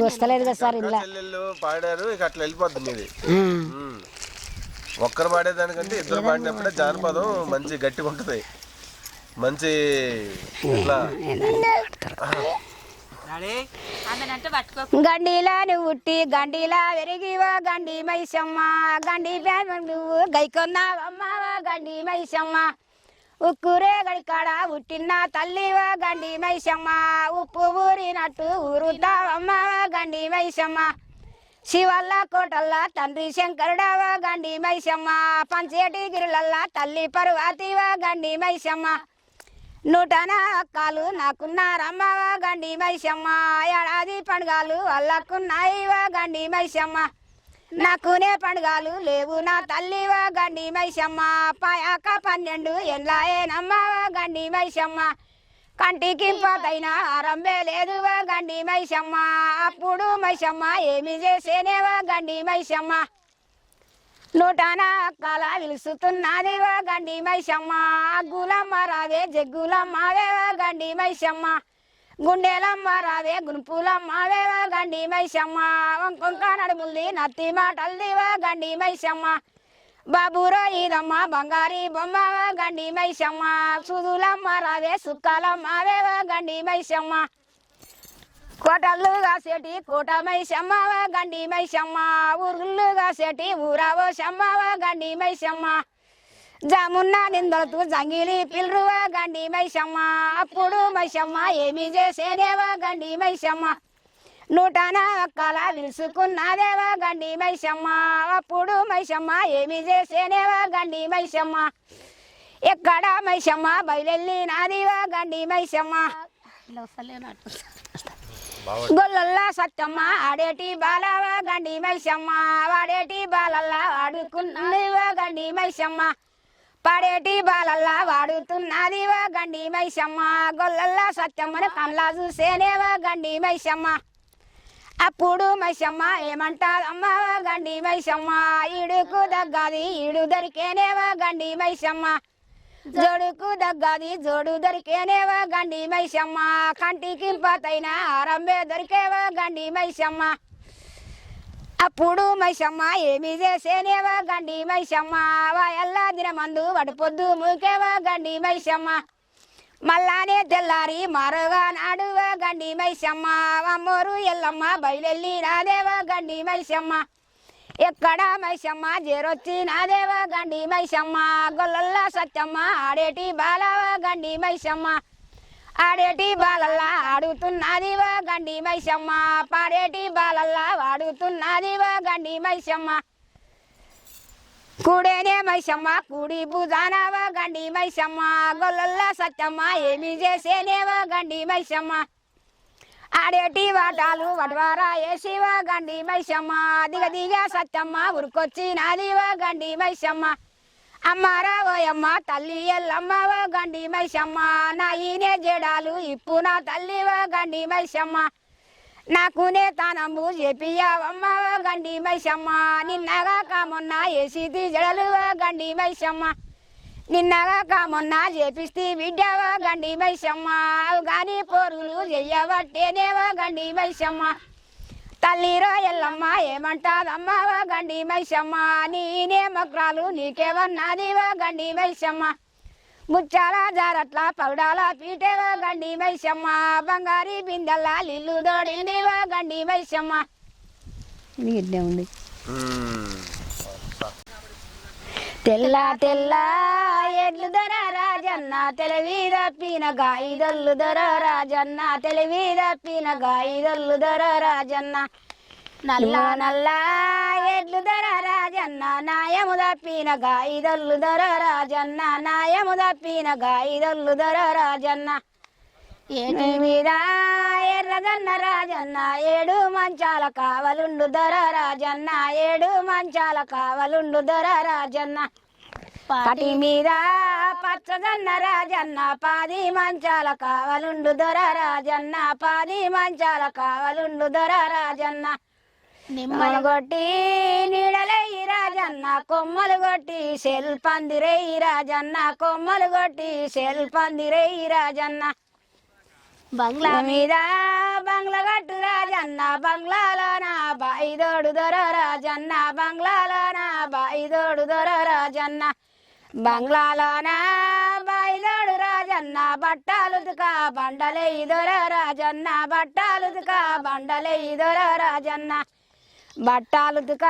Speaker 1: వస్తలేదు కదా సార్ ఇలా
Speaker 2: చెల్లెళ్ళు పాడారు, ఇక అట్లా వెళ్ళిపోద్ది మీది. ఒక్కరు పాడేదానికంటే ఇద్దరు పాడినప్పుడే జానపదం మంచి గట్టిగా ఉంటది, మంచి ఇట్లా.
Speaker 1: గండిలా నువ్వు ఉట్టి గండిలా వెరిగివా గండి మైసమ్మ గండి నువ్వు గైకొన్నావమ్మావా గండి మైసమ్మ ఉక్కురే గడికాడ ఉట్టిన తల్లివా గండి మైసమ్మ ఉప్పు ఊరినట్టు ఊరుతావమ్మావా గండి మైసమ్మ శివల్ల కోటల్లా తండ్రి శంకరుడావా గండి మైసమ్మ పంచేటి గిరులల్లా తల్లి పర్వతివా గండి మైసమ్మ నూటన అక్కలు నాకున్నారమ్మవా గండి మైసమ్మ ఏడాది పండుగలు అల్లకున్నాయివా గండి మైసమ్మ నాకునే పండుగలు లేవు నా తల్లివా గండి మైసమ్మ పాయాక 12 ఎండ్లాయేనమ్మవా గండి మైసమ్మ కంటికి పోతైన ఆరంభే లేదువా గండి మైసమ్మ అప్పుడు మైసమ్మ ఏమి చేసేనేవా గండి మైసమ్మ నూటన అక్కల విలుసుతున్నదివా గండి మైసమ్మ అగ్గులమ్మ రావే జగ్గులమ్మవేవా గండి మైసమ్మ గుండెలమ్మ రావే గుంపులమ్మవేవా గండి మైసమ్మ వంకొంక నడుముల్ది నత్తి మాటల్దివా గండి మైసమ్మ బాబురో ఇదమ్మ బంగారి బొమ్మవా గండి మైసమ్మ సుదులమ్మ రావే సుక్కలమ్మవేవా గండి మైసమ్మ కోటల్లు కాసేటి కోట మైసమ్మవా గండి మైసమ్మ ఊర్లు కాసేటి ఊరావో సమ్మవా గండి మైసమ్మ జామున్న నిందలతో జంగిలి పిల్రువా గండి మైసమ్మ అప్పుడు మైసమ్మ ఏమి చేసేదేవా గండి మైసమ్మ నూటన అక్కల విలుసుకున్నదేవా గండి మైసమ్మ అప్పుడు మైసమ్మ ఏమి చేసేదేవా గండి మైసమ్మ ఎక్కడ మైసమ్మ బయలెల్లి నాదివా గండి మైసమ్మ గొల్లల్లా సత్తమ్మ ఆడేటి బాలవా గండి మైసమ్మ వాడేటి బాలల్లా వాడుకున్నదివా గండి మైసమ్మ పాడేటి బాలల్లా వాడుతున్నదివా గండి మైసమ్మ గొల్లల్లా సత్తమ్మని కళ్ళ చూసేనేవా గండి మైసమ్మ అప్పుడు మైసమ్మ ఏమంటాదమ్మవా గండి మైసమ్మ ఈడుకు దగ్గది ఈడు దొరికేనేవా గండి మైసమ్మ జోడుకు దగ్గది జోడు దొరికేనేవా గండి మైసమ్మ కంటికి పోతైన ఆరంభే దొరికేవా గండి మైసమ్మ అప్పుడు మైసమ్మ ఏమి చేసేనేవా గండి మైసమ్మ వాయల్లా దినమందు వడిపొద్దు మూకేవా గండి మైసమ్మ మల్లానే తెల్లారి మారుగా నాడువా గండి మైసమ్మ అమ్మోరు ఎల్లమ్మ బయలెల్లి నాదేవా గండి మైసమ్మ ఎక్కడ మైసమ్మ జేరొచ్చి నాదేవా గండి మైసమ్మ గొల్లల్లా సత్యమ్మ ఆడేటి బాలవా గండి మైసమ్మ ఆడేటి బాలల్లా ఆడుతున్నదివా గండి మైసమ్మ పాడేటి బాలల్లా వాడుతున్నదివా గండి మైసమ్మ కూడేనే మైసమ్మ కూడి భుజానవా గండి మైసమ్మ గొల్లల్లా సత్యమ్మ ఏమి చేసేనేవా గండి మైసమ్మ ఆడేటి వాటాలు వడవారా వేసివా గండి మైసమ్మ దిగ దిగ సత్యమ్మ ఉరుకొచ్చి నాదివా గండి మైసమ్మ అమ్మ రావోయమ్మ తల్లి ఎల్లమ్మవ గండి మైసమ్మ నా ఈనే జడాలు ఇప్పు నా తల్లివ గండి మైసమ్మ నాకునే తానమ్ము చెప్పియావమ్మవ గండి మైసమ్మ నిన్నగా కామొన్న ఏసిది జడలువ గండి మైసమ్మ నిన్నగా కామొన్న చేపిస్తే బిడ్డవ గండి మైసమ్మ గాని పోరులు చెయ్యబట్టేనేవ గండి మైసమ్మ తల్లిరో ఎల్లమ్మ ఏమంటాదమ్మవ గండి మైసమ్మ నీనే మక్రాలు నీకేవన్నాదివ గండి మైసమ్మ ముచ్చాల జారట్ల పౌడాల పీటేవ గండి మైసమ్మ బంగారి బిందెల్ల లిల్లు దోడినివ గండి మైసమ్మ ఇది ఇట్లే ఉంది తెల్ల తెల్ల ఎడ్లు దొర రాజన్న తెలివి తప్పిన గాయిదొల్లు దొర రాజన్న తెలివి తప్పిన గాయిదొల్లు దొర రాజన్న నల్ల నల్ల ఎడ్లు దొర రాజన్న నాయము తప్పిన గాయిదొల్లు దొర రాజన్న నాయము తప్పిన గాయిదొల్లు దొర రాజన్న ఏటి మీద ఎర్రదన్న రాజన్న ఏడు మంచాల కావలుండు దొర రాజన్న ఏడు మంచాల కావలుండు దొర రాజన్న పాటి మీద పచ్చదన్న రాజన్న పాది మంచాల కావలుండు దొర రాజన్న పాది మంచాల కావలుండు దొర రాజన్న నిమ్మలు కొట్టి నీడలయ్యి రాజన్న కొమ్మలు కొట్టి సెల్పందిరేయి రాజన్న కొమ్మలు కొట్టి సెల్పందిరేయి రాజన్న బంగ్లా మీద బంగ్లా కట్టు రాజన్న బంగ్లాలోన బాయిదోడు దొర రాజన్న బంగ్లాలోన బాయిదోడు దొర రాజన్న బంగ్లాలోన బాయిదోడు రాజన్న బట్టాలుతుక బండలేయి దొర రాజన్న బట్టాలుతుక బండలేయి దొర రాజన్న బట్టాలుతుక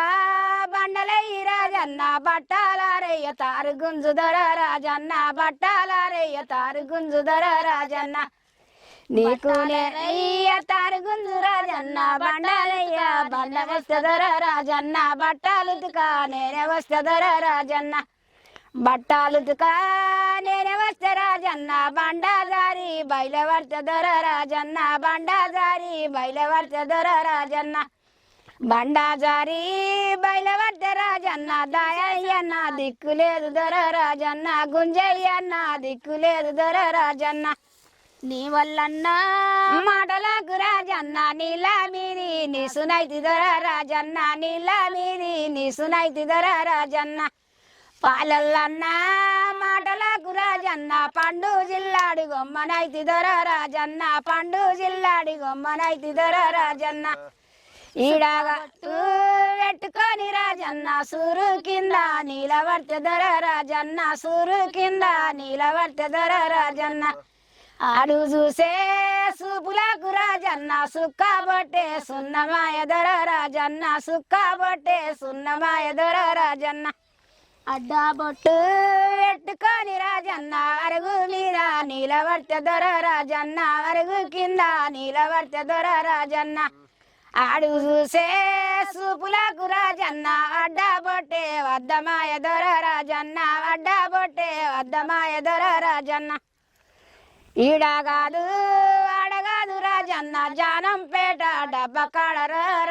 Speaker 1: బండలేయి రాజన్న బట్టాలారయ్య తారు గుంజు దొర రాజన్న బట్టాలారయ్య తారు గుంజు దొర రాజన్న నీకు నేనయ్య తారుగుంజు రాజన్న బండాలయ్య బండ వస్తదొర రాజన్న బట్టాలుతుక నేనే వస్తదొర రాజన్న బట్టాలుతుక నేనే వస్త రాజన్న బండాదారి బయలువర్తదొర రాజన్న బండాదారి బయలువర్తదొర రాజన్న బండాజారి బయలువర్త రాజన్న దాయయ్యన్న దిక్కులేదు దొర రాజన్న గుంజయ్యన్న దిక్కులేదు దొర రాజన్న నీ వల్లన్నా మాటలకు రాజన్న నీలా మీది నీ సునైతి దొర రాజన్న నీలా మీది నీ సునైతి దొర రాజన్న పాలల్లన్నా మాటలకు రాజన్న పండు జిల్లాడి గొమ్మనైతి దొర రాజన్న పండు జిల్లాడి గొమ్మనైతి దొర రాజన్న ఈడగట్టు పెట్టుకొని రాజన్న సూరు కింద నీలవర్త దొర రాజన్న సూరు కింద నీలవర్త దొర రాజన్న ఆడు చూసే సూపులకు రాజన్న సుక్క బొట్టే సున్నమాయ దొర రాజన్న సుక్క బొట్టే సున్నమాయ దొర రాజన్న అడ్డా బొట్టు పెట్టుకొని రాజన్న అరుగు మీద నీలవర్త దొర రాజన్న అరుగు కింద నీలవర్త దొర రాజన్న ఆడు చూసే సూపులకు రాజన్న అడ్డా బొట్టే వద్దమాయ దొర రాజన్న అడ్డా బొట్టే వద్దమాయ దొర రాజన్న ఈడగాదు ఆడగాదు రాజన్న జానంపేట డబ్బకాడ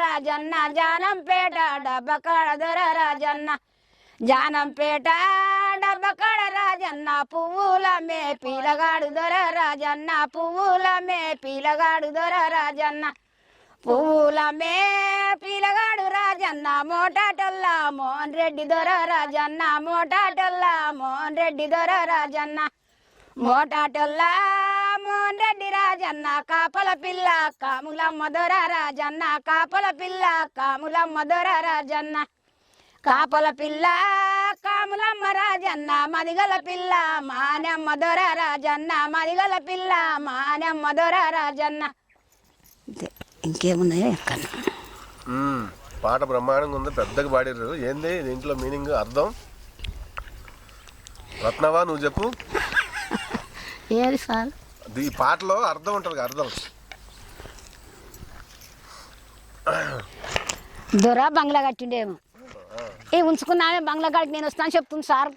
Speaker 1: రాజన్న జానంపేట డబ్బకాడ దొర రాజన్న జానంపేట డబ్బకాడ రాజన్న పువ్వుల మే పీలగాడు దొర రాజన్న పువ్వుల మే పీలగాడు దొర రాజన్న పువ్వుల మే పీలగాడు రాజన్న మోటాటల్ల మోహన్ రెడ్డి దొర రాజన్న మోటాటల్ల మోహన్ రెడ్డి దొర రాజన్న మోటాటల్ల మోహన్ రెడ్డి రాజన్న కాపల పిల్ల కాములమ్మ దొర రాజన్న కాపల పిల్ల కాములమ్మ దొర రాజన్న కాపల పిల్ల కాములమ్మ రాజన్న మదిగల పిల్ల మానమ్మ దొర రాజన్న మదిగల పిల్ల మానమ్మ దొర రాజన్న ఇంకేమున్నాయో ఎక్కడ
Speaker 2: పాట బ్రహ్మాండంగా ఉంది, పెద్దగా పాడారు. ఏంది దీంట్లో మీనింగ్ అర్థం? రత్నవా నువ్వు చెప్పు.
Speaker 3: ఏది సార్
Speaker 2: ఈ పాటలో అర్థం ఉంటుంది, అర్థం.
Speaker 1: దొర బంగ్లా కట్టిండేమో ఏ ఉంచుకున్నామే బంగ్లా కాడికి నేను వస్తాను చెప్తుంది సార్.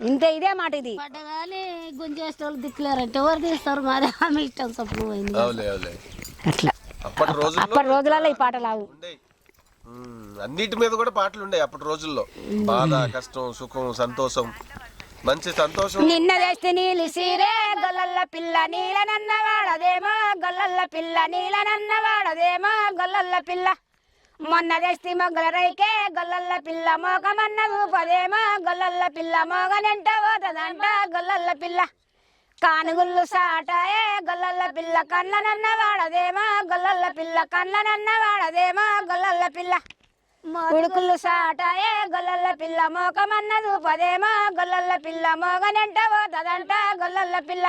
Speaker 1: ఇంతే ఇదే మాట ఇది.
Speaker 3: పడ్డగానే గుంజేసేవాళ్ళు దిక్కులేరంటే ఎవరు తీస్తారు మరి ఆమె ఇష్టం సొప్పులు పోయింది
Speaker 1: అట్లా.
Speaker 2: అప్పటి
Speaker 1: రోజులలో ఈ పాటలు ఆవు
Speaker 2: అన్నిటి మీద కూడా పాటలు ఉండే అప్పటి రోజుల్లో. బాధ, కష్టం, సుఖం, సంతోషం మంచి సంతోషం.
Speaker 1: నిన్న తెస్తే నీళ్ళు సీరే గొల్లల్ల పిల్ల నీలనన్న వాడదేమో గొల్లల్ల పిల్ల నీలనన్న వాడదేమో గొల్లల్ల పిల్ల మొన్న తెస్తే మొగ్గల రైకే గొల్లల్ల పిల్ల మోకమన్న ఊపదేమో గొల్లల్ల పిల్ల మోగనెంట పోతదంట గొల్లల్ల పిల్ల కానుగుళ్ళు సాటాయే గొల్లల్ల పిల్ల కళ్ళనన్న వాడదేమో గొల్లల్ల పిల్ల కళ్ళనన్న వాడదేమో గొల్లల్ల పిల్ల ఉడుకుళ్ళు సాటాయే గొల్లల్ల పిల్ల మోకమన్న దూపదేమో గొల్లల్ల పిల్ల మోగనెంట పోతదంట గొల్లల్ల పిల్ల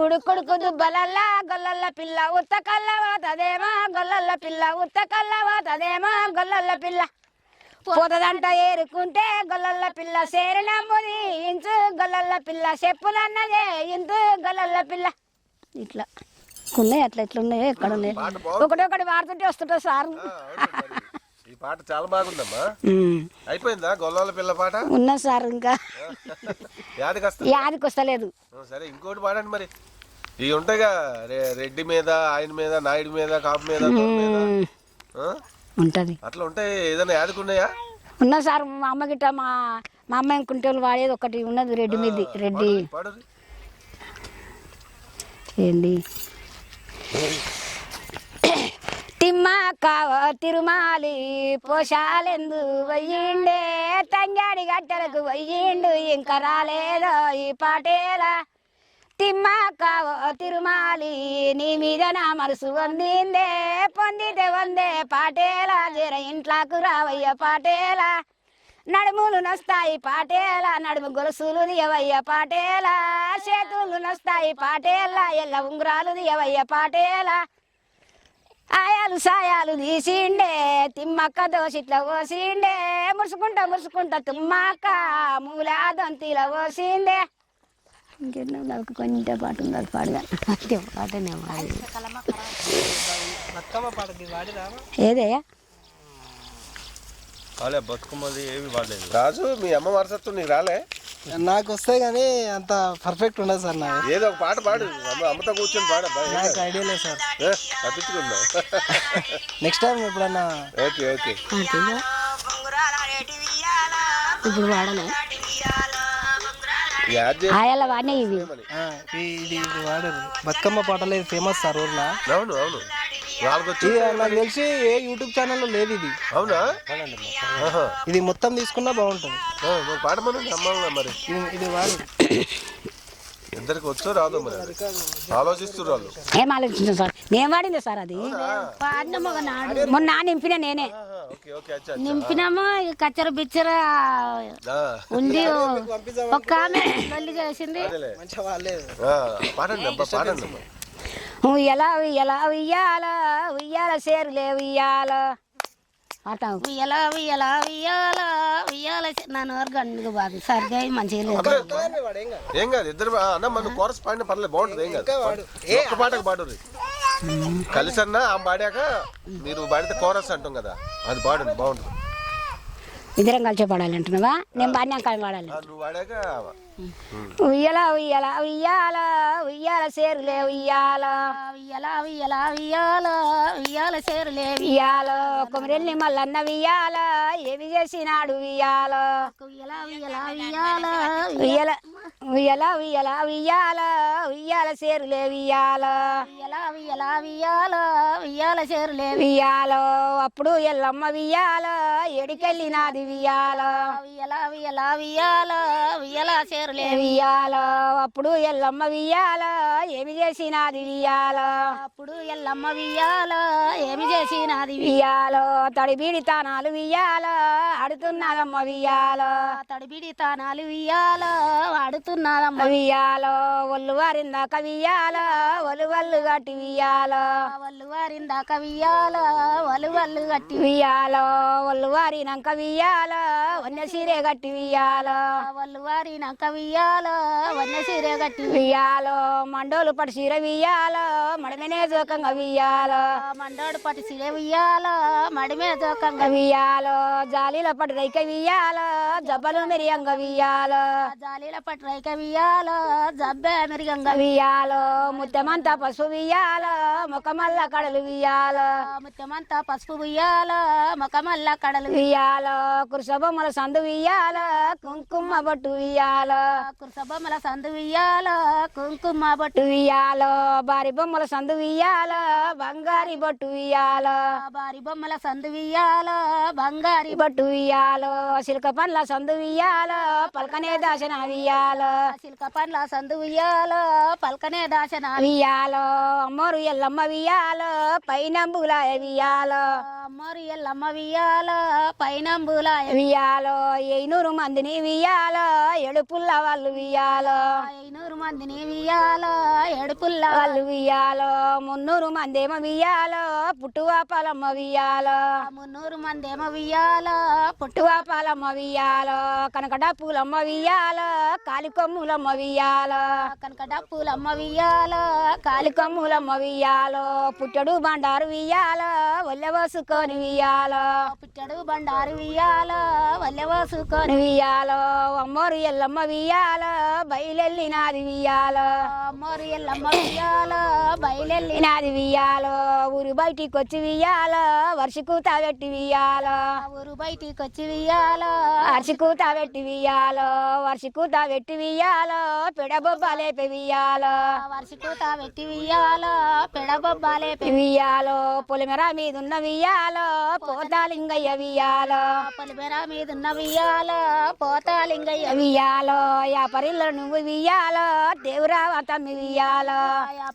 Speaker 1: ఉడుకుడుకు దుబ్బలల్లా గొల్లల్ల పిల్ల ఉత్తకల్ల పోతదేమో గొల్లల్ల పిల్ల ఉత్తకల్ల పోతదేమో గొల్లల్ల పిల్ల పోతదంట ఏరుకుంటే గొల్లల్ల పిల్ల సేరినమ్ముది ఇంచు గొల్లల్ల పిల్ల చెప్పులన్నదే ఇంతు గొల్లల్ల పిల్ల ఇట్లా ఉన్నాయి అట్లా ఎట్లా ఉన్నాయో ఎక్కడ ఉన్నాయి ఒకటి వాడుతుంటే వస్తుంటా సార్.
Speaker 2: ఈ పాట చాలా బాగుందమ్మా. అయిపోయిందా గొల్లల పిల్ల పాట?
Speaker 1: ఉన్నా సార్ ఇంకా యాదికి వస్తలేదు.
Speaker 2: సరే ఇంకోటి పాడండి మరి. ఇవి ఉంటాయిగా రెడ్డి మీద ఆయన మీద నాయుడు మీద కాపు మీద
Speaker 1: ఉంటది
Speaker 2: అట్లా ఉంటాయి. ఏదైనా యాదుకున్నాయా?
Speaker 1: ఉన్నా సార్ మా అమ్మ గిట్ట మా అమ్మాయి కుంటోళ్ళు వాడేది ఒకటి ఉన్నది రెడ్డి మీది. రెడ్డి ఏంది తిమ్మక్క తిరుమాలి పోషాలెందు వయ్యిండే తంగాడి గట్టలకు వయ్యిండు ఇంకా రాలేదో ఈ పాటేలా తిమ్మక్క తిరుమాలి నీ మీద నా మనసు వందిందే పొందితే వందే పాటేలా జర ఇంట్లోకి రావయ్య పాటేలా నడుములు నొస్తాయి పాటేలా నడుము గొలుసులు దియవయ్య పాటేలా చేతులు నొస్తాయి పాటేలా ఎల్ల ఉంగురాలు దియవయ్య పాటేలా ఆయాలు సాయాలు తీసిండే తిమ్మక్క దోషిట్ల పోసిండే మురుసుకుంటా తిమ్మక్క మూలా దొంతిల పోసిండే ఇంకెన్నో నాకు కొంచెం పాటు ఉంది అది పాడుగా అంతే పాటనే ఏదయ్యా
Speaker 4: బతుకమ్మది ఏమి వాడలేదు.
Speaker 2: రాజు మీ అమ్మ వారసత్వం నీకు రాలే?
Speaker 5: నాకు వస్తాయి కానీ అంత పర్ఫెక్ట్ ఉండదు సార్. నాకు
Speaker 2: ఏదో ఒక పాట పాడు, అమ్మతో కూర్చొని పాడబ్బా.
Speaker 5: నాకు ఐడియా లేదు సార్.
Speaker 2: తప్పించుకుందాం
Speaker 5: నెక్స్ట్ టైం ఎప్పుడన్నా.
Speaker 2: ఓకే ఓకే
Speaker 3: ఇప్పుడు వాడను
Speaker 1: ఆయాల వాడినే ఇవి
Speaker 5: ఇది వాడరు. బతుకమ్మ పాటలు ఫేమస్ సార్ ఊర్లో.
Speaker 2: అవును అవును
Speaker 5: నాకు తెలిసి ఏ యూట్యూబ్ ఛానల్లో లేదు ఇది.
Speaker 2: అవునా?
Speaker 5: ఇది మొత్తం తీసుకున్నా బాగుంటుంది.
Speaker 2: పాడమని అమ్మ మరి
Speaker 5: ఇది వాడు
Speaker 2: ఇద్దరికి వచ్చో రాదు మరి ఆలోచిస్తున్నారు వాళ్ళు.
Speaker 1: ఏం ఆలోచించాం సార్? నేను వాడిందే సార్ అది. మొన్న నింపిన నేనే
Speaker 3: నింపినామా కచ్చర బిచ్చర ఉంది. ఒక్క ఆమె మళ్ళీ చేసింది.
Speaker 2: పాడండి అబ్బా పాడండి అమ్మా.
Speaker 1: ఉయ్యాల ఉయ్యాల ఉయ్యాల ఉయ్యాల సేరులే ఉయ్యాల
Speaker 3: ఉయ్యాల ఉయ్యాల ఉయ్యాల ఉయ్యాల నన్ను గండుగా బాధ సరిగా మంచిగా లేదు.
Speaker 2: ఏం కాదు ఇద్దరు అన్న మన కోరస్ పాడిన పర్లేదు బాగుంటుంది. ఏం కాదు ఒక్క పాటకు పాడు కలిసి అన్న ఆమె పాడాక మీరు పాడితే కోరస్ అంటాం కదా అది పాడండి బాగుంటుంది.
Speaker 1: ఇద్దరం కలిసి పాడాలి అంటున్నావా? నేను పాడినాక పాడాలి.
Speaker 2: నువ్వు పాడాక
Speaker 1: ఉయ్యాల ఉయ్యాల ఉయ్యాల ఉయ్యాల సేరులే ఉయ్యాల
Speaker 3: ఉయ్యాల ఉయ్యాల ఉయ్యాల ఉయ్యాల సేరులే
Speaker 1: ఉయ్యాల కొమరెల్లి మల్లన్న ఉయ్యాల ఏమి చేసినాడు ఉయ్యాల
Speaker 3: ఉయ్యాల ఉయ్యాల ఉయ్యాల
Speaker 1: ఉయ్యాల ఉయ్యాల ఉయ్యాల ఉయ్యాల ఉయ్యాల సేరులే ఉయ్యాల
Speaker 3: ఉయ్యాల ఉయ్యాల ఉయ్యాల ఉయ్యాల సేరులే
Speaker 1: ఉయ్యాల అప్పుడు ఎల్లమ్మ ఉయ్యాల ఎడికెళ్ళినాది ఉయ్యాల
Speaker 3: ఉయ్యాల ఉయ్యాల ఉయ్యాల ఉయ్యాల సేరులే
Speaker 1: ఉయ్యాల అప్పుడు ఎల్లమ్మ ఉయ్యాల ఏమి చేసినాది ఉయ్యాల
Speaker 3: అప్పుడు ఎల్లమ్మ ఉయ్యాల ఏమి చేసినాది
Speaker 1: ఉయ్యాల తడిబీడి తానాలు ఉయ్యాల ఆడుతున్నదమ్మ ఉయ్యాల
Speaker 3: తడిబిడి తానాలు ఉయ్యాల ఆడుతున్నదమ్మ
Speaker 1: ఉయ్యాల ఒళ్ళు వారిందాక ఉయ్యాల ఒలు వల్లు గట్టి ఉయ్యాల
Speaker 3: వల్లు వారిందాక ఉయ్యాల వలు వల్లు గట్టి
Speaker 1: ఉయ్యాల ఒళ్ళు వారినాక ఉయ్యాల వన్య సీరే గట్టి ఉయ్యాల
Speaker 3: వల్లు వారినాక ఉయ్యాల వన్య సీరే గట్టి
Speaker 1: ఉయ్యాల మండోలు పడి సీర ఉయ్యాల మడమనే జోకంగా వియ్యాలో
Speaker 3: మండోడు పట్టి సిడే ఉయ్యాలో మడిమే జోకంగా
Speaker 1: వియ్యాలో జాలీల పట్టు రైక వియ్యాలో జబ్బలు మెరియంగా వియ్యాలో
Speaker 3: జాలీల పట్టి రైక వియ్యాలో జబ్బే మెరిగంగా
Speaker 1: వియ్యాలో ముత్తమంతా పసుపు వియ్యాలో ముఖమల్ల కడలు వియ్యాలో
Speaker 3: ముత్యమంతా పసుపు ఉయ్యాలో ముఖమల్ల కడలు
Speaker 1: వియ్యాలో కురుసబొమ్మల సందు వియ్యాలో కుంకుమ బొట్టు వియ్యాలో
Speaker 3: కుర్సబొమ్మల సందు వియ్యాలో కుంకుమ బొట్టు
Speaker 1: వియ్యాలో బారి బొమ్మల సందు వియ్యాలో బంగారి బొట్టు వియ్యాలో
Speaker 3: బారి బొమ్మల సందు వియ్యాలో బంగారి
Speaker 1: బొట్టు వియ్యాలో సిల్క పండ్ల సందు వియ్యాలో పలకనే దాశన వియ్యాలో
Speaker 3: సిల్క పండ్ల సందు వియ్యాలో పల్కనే దాశన
Speaker 1: వియ్యాలో అమ్మోరు ఎల్లమ్మ వియ్యాలో పైనంబులాయ వియ్యాలో
Speaker 3: అమ్మోరు ఎల్లమ్మ వియ్యాలో పైనంబులాయ
Speaker 1: వియ్యాలో 800 మందిని వియ్యాలో ఎడుపుల్ల వాళ్ళు వియ్యాలో
Speaker 3: 500 మందిని వియ్యాలో ఎడుపుల్ల
Speaker 1: వాళ్ళు వియ్యాలో 300 మంది ఏమో వియ్యాలో పుట్టువాపాలమ్మ వియ్యాలో
Speaker 3: 300 మంది ఏమో వియ్యాలో
Speaker 1: పుట్టువాపాలమ్మ వియ్యాలో కనకడ పూలమ్మ వియ్యాలో కాలికొమ్ములమ్మ వియ్యాలో
Speaker 3: కనక డప్పులమ్మ వియ్యాలో
Speaker 1: కాలికొమ్ములమ్మ వియ్యాలో పుట్టడు బండారు వియ్యాలో ఒళ్ళవసుకొని వియ్యాలో
Speaker 3: పుట్టడు బండారు వియ్యాలో వల్లె పోసుకొని
Speaker 1: వియ్యాలో అమ్మోరు ఎల్లమ్మ వియ్యాలో బయలెల్లినాది వియ్యాలో
Speaker 3: అమ్మోరు ఎల్లమ్మ వియ్యాలో బయలెల్లి
Speaker 1: నాది వియ్యాలో ఊరు బయటికి వచ్చి వియ్యాలో వర్షకూత పెట్టి వియ్యాలో
Speaker 3: ఊరు బయటికి వచ్చి వియ్యాలో
Speaker 1: వర్షకూత పెట్టి వియ్యాలో వర్షకూత పెట్టి వియ్యాలో పిడబొబ్బలేపి వియ్యాలో
Speaker 3: వర్షకూత పెట్టి వియ్యాలో పెడబొబ్బాలే
Speaker 1: వియ్యాలో పొలిమెర మీద ఉన్న వియ్యాలో పోతాలింగయ్య వియ్యాలో
Speaker 3: పొలిమేర మీద ఉన్న వియ్యాలో పోతాలింగయ్య
Speaker 1: వియ్యాలో యాపరిల్ల నువ్వు వియ్యాలో దేవురావ తమ్మి వియ్యాలో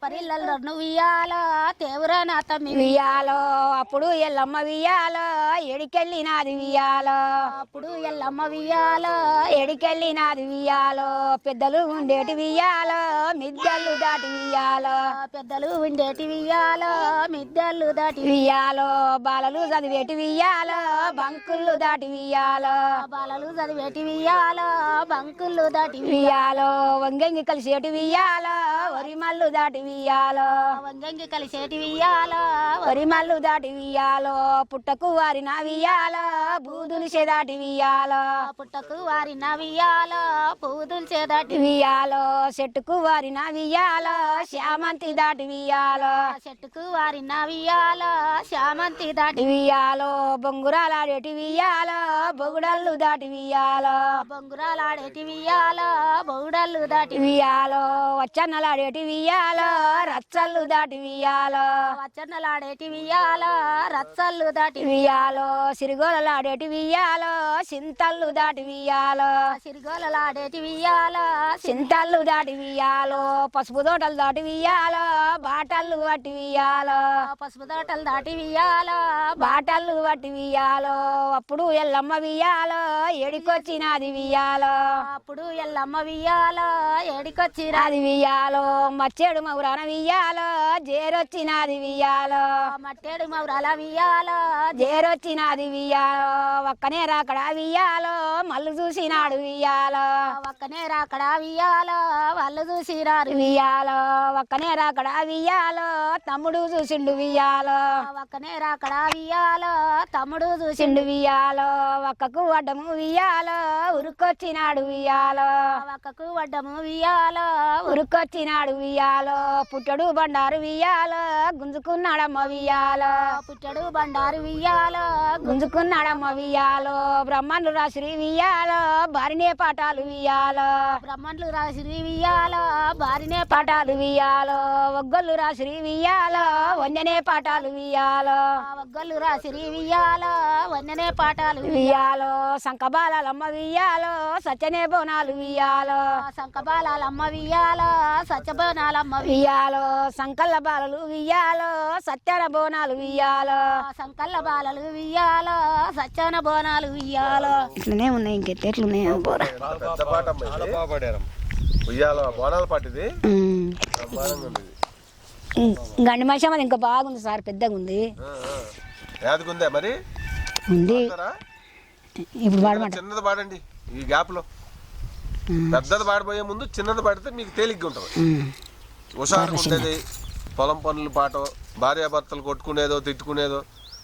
Speaker 3: పరిల్లలు నువ్వు వియ్యాలో తేవురా నా తమ్మి
Speaker 1: వియ్యాలో అప్పుడు ఎల్లమ్మ వియ్యాలో ఎడికెళ్ళినాది వియ్యాలో
Speaker 3: అప్పుడు ఎల్లమ్మ వియ్యాలో
Speaker 1: ఎడికెళ్ళినాది వియ్యాలో పెద్దలు ఉండేటి వియ్యాలో మిద్దెలు దాటి వియ్యాలో
Speaker 3: పెద్దలు ఉండేటి వియ్యాలో మిద్దెలు దాటి
Speaker 1: వియ్యాలో బాలలు చదివేటి వియ్యాలో బంకులు దాటి వియ్యాలో
Speaker 3: బాలలు చదివేటి వియ్యాలో బంకులు దాటి
Speaker 1: వియ్యాలో వంగంగి కలిసేటి వియ్యాలో వరిమల్లు దాటి వియ్యాలో
Speaker 3: వంగంగి కలిసేటి వియ్యాలో
Speaker 1: వరిమల్లు దాటి వియ్యాలో పుట్టకు వారిన వియ్యాలో బూదులు దాటి వియ్యాలో
Speaker 3: పుట్టకు వారిన వియ్యాలో పూదులు చేదాటి
Speaker 1: వియ్యాలో చెట్టుకు వారిన వియ్యాలో శామంతి దాటి వియ్యాలో
Speaker 3: చెట్టుకు వారిన వియ్యాలో శామంతి దాటి
Speaker 1: వియ్యాలో బొంగురాలాడేటి వియ్యాలో బొగుడల్లు దాటి వియ్యాలో
Speaker 3: బొంగురాలాడేటి వియ్యాలో బౌడళ్ళు దాటి
Speaker 1: వియ్యాలో వచ్చన్నలాడేటి వియ్యాలో రచ్చల్లు దాటి వియ్యాలో
Speaker 3: వచ్చన్నలాడేటి వియ్యాలో రచ్చళ్ళు దాటి
Speaker 1: వియ్యాలో సిరిగోలలాడేటి వియ్యాలో చింతల్లు దాటి వియ్యాలో
Speaker 3: సిరిగోలలాడేటి వియ్యాలో
Speaker 1: చింతల్లు దాటి వియ్యాలో పసుపు తోటలు దాటి వియ్యాలో బాటల్లు పట్టి వియ్యాలో
Speaker 3: పసుపు తోటలు దాటి వియ్యాలో
Speaker 1: బాటల్లు పట్టి వియ్యాలో అప్పుడు ఎల్లమ్మ వియ్యాలో ఎడికొచ్చినది వియ్యాలో
Speaker 3: అప్పుడు ఎల్లమ్మ వియ్యాలో ఏడికొచ్చిరా
Speaker 1: అది వియ్యాలో మచ్చేడు మౌరాన వియ్యాలో జేరొచ్చినది వియ్యాలో
Speaker 3: మట్టేడు మౌరాల వియ్యాలో
Speaker 1: జేరొచ్చినది వియ్యాలో ఒక్కనే రాకడా వియ్యాలో మల్లు చూసినాడు వియ్యాలో
Speaker 3: ఒక్కనే రాకడా వియ్యాలో వాళ్ళు చూసిరారు
Speaker 1: వియ్యాలో ఒక్కనే రాకడా వియ్యాలో తమ్ముడు చూసిండు వియ్యాలో
Speaker 3: ఒక్కనే రాకడా వియ్యాలో తమ్ముడు చూసిండు
Speaker 1: చూసిండు వియ్యాలో ఒక్కకు వడ్డము వియ్యాలో ఉరుకొచ్చినాడు వియ్యాలో
Speaker 3: ఒక్కకు వడ్డము వియ్యాలో
Speaker 1: ఉరుకొచ్చినాడు వియ్యాలో పుట్టడు బండారు వియ్యాలో గుంజుకున్నాడమ్మ వియ్యాలో
Speaker 3: పుట్టడు బండారు వియ్యాలో
Speaker 1: గుంజుకున్నాడమ్మ వియ్యాలో బ్రహ్మణులు రాశ్రీ వియ్యాలో భారినే పాఠాలు వియ్యాలో
Speaker 3: బ్రహ్మణులు రాసిరి వియ్యాలో భారినే
Speaker 1: పాఠాలు వియ్యాలో ఒగ్గొల్లు రాశ్రీ వియ్యాలో వంజనే పాఠాలు వియ్యాలో
Speaker 3: ఒగ్గళ్ళు రాసిరి వియ్యాలో వన్ననే పాఠాలు
Speaker 1: వియ్యాలో సంకబాలమ్మ వియ్యాలో సత్యనే బోనాలు వియ్యాలో
Speaker 3: సంకబాలమ్మ వియ్యాలో సత్యబోనాలమ్మ
Speaker 1: వియ్యాలో సంకల్ల బాలలు వియ్యాలో సత్యన బోనాలు వియ్యాలో
Speaker 3: సంకల్ల బాలలు వియ్యాలో సత్యన బోనాలు వియ్యాలో
Speaker 1: ఇట్లనే ఉన్నాయి ఇంకెట్లున్నాయి
Speaker 2: పెద్ద పాట అమ్మ ఇది.
Speaker 4: బాగా పాడారు
Speaker 2: ఉయ్యాల బోనాల పాట ఇది బ్రహ్మాండంగా ఉంది ఇది.
Speaker 1: గండి మనిషి అది ఇంకా బాగుంది సార్ పెద్దగా ఉంది
Speaker 2: యాదకుందా మరి
Speaker 1: ఉంది
Speaker 2: పాడతారా?
Speaker 1: ఇప్పుడు పాడమంట
Speaker 2: చిన్నది పాడండి ఈ గ్యాప్ లో పెద్దది పాడిపోయే ముందు చిన్నది పాడితే మీకు తేలిగ్గా ఉంటుంది హుషారుగా ఉండేది పొలం పనులు పాటో, భార్యాభర్తలు కొట్టుకునేదో తిట్టుకునేదో,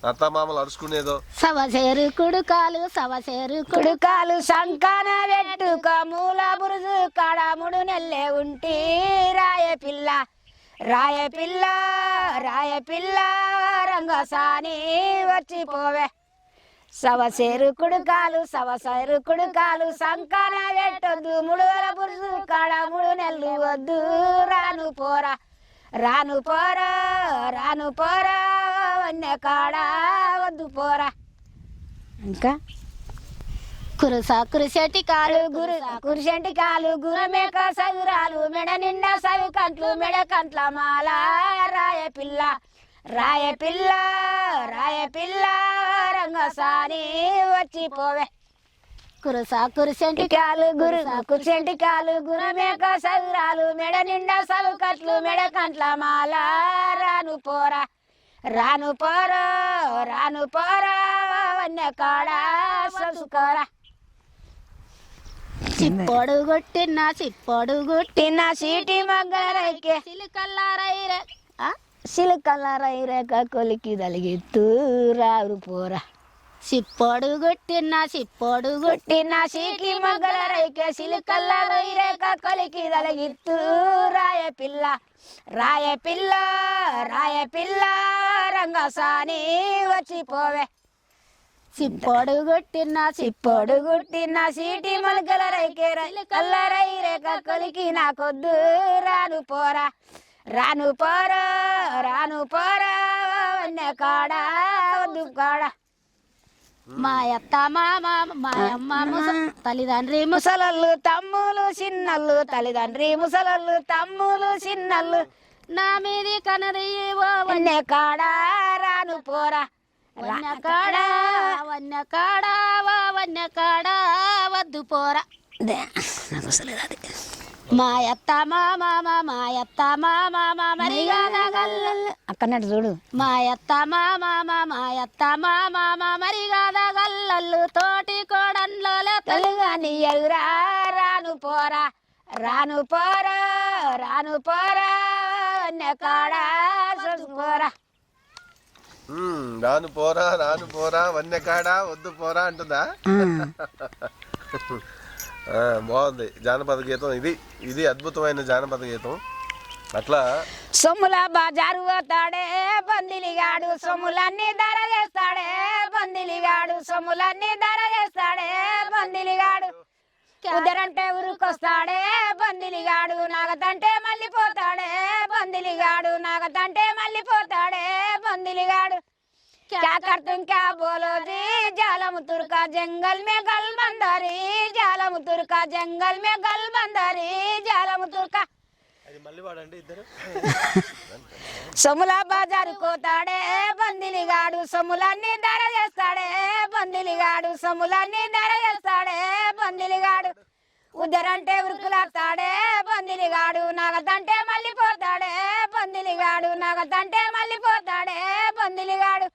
Speaker 2: అత్తమామలు అరుచుకునేదో.
Speaker 3: సవసేరు కుడుకాలు సవసేరు
Speaker 1: కుడుకాలు సంకాన పెట్టుక మూల బురుజు కాడ 3 నెల్లే ఉంటి రాయ పిల్ల రాయ పిల్ల రాయ పిల్ల రంగసాని వచ్చిపోవే. సవసేరు కుడుకాలు సంకాన పెట్టొద్దు 3 బురుజు కాడ 3 నెలలు వద్దు. రాను పోరా వన్య కాడ వద్దు పోరా. ఇంకా
Speaker 3: కురుసెట్టి కాలు
Speaker 1: కురిసెంటి కాలు గురమేక సగురాలు మెడ నిండా సవి కంట్లు మెడ కంట్ల మాల రాయ పిల్ల రంగసాని వచ్చిపోవే.
Speaker 3: కురుసెంటి
Speaker 1: కురిసెంటి కాలు గురమేక సగురాలు మెడ నిండా సవి కంట్లు మెడ కంట్ల మాల రాను పోరా వన్య కాడ ససుకోరా.
Speaker 3: సిప్పొడు గుట్టిన
Speaker 1: సీటి మగ్గరైకే సిలకల్లారైరేక కొలికి దలిగిత్తు రారు పోరా.
Speaker 3: సిప్పొడు గుట్టిన
Speaker 1: సీటి మగ్గరైకే సిలకల్లారైరేక కొలికి దలిగిత్తు రాయ పిల్ల రంగసాని వచ్చిపోవే.
Speaker 3: సిప్పొడు
Speaker 1: గుట్టిన సీటి మలకల రైకే కల్లరైరేక కొలికి నాకొద్దు. రాను పోరా వన్య కాడ వద్దు కాడ.
Speaker 3: మా అత్త మామ మా అమ్మ తల్లిదండ్రి
Speaker 1: ముసలళ్ళు తమ్ములు చిన్నళ్ళు తల్లిదండ్రి ముసలళ్ళు తమ్ములు చిన్నళ్ళు
Speaker 3: నా మీది కనరి
Speaker 1: వన్య కాడ రాను పోరా.
Speaker 3: వన్య కాడ వద్దు పోరా. మా అత్త మామ మరి
Speaker 1: అక్కడన్నట్టు చూడు.
Speaker 3: మా అత్త మామ మరి గల్లల్లు తోటి కోడన్లో
Speaker 1: తెలుగాని ఎగురా. రాను పోరా వన్య కాడ పోరా.
Speaker 2: రాను పోరా వన్య కాడ వద్దు పోరా అంటుందా? బాగుంది జానపద గీతం. ఇది అద్భుతమైన జానపద గీతం. అట్లా
Speaker 1: సొమ్ముల బాజారు పోతాడే బందిలిగాడు సొమ్ములన్నీ ధర చేస్తాడే బందిలిగాడు. ఉదరంటే ఉరుకొస్తాడే బందిలిగాడు నాగతంటే మళ్ళీ పోతాడే బందిలిగాడు. क्या करते क्या बोलो जी जालम तुर्का जंगल में गल बंदारी जालम तुर्का సొమ్ముల బాజారు కోతాడే బందిలిగాడు సొమ్ములన్నీ ధర చేస్తాడే బందిలిగాడు. ఉదరంటే ఉరుకులాస్తాడే బందిలిగాడు నాగతంటే మళ్ళీ పోతాడే బందిలిగాడు.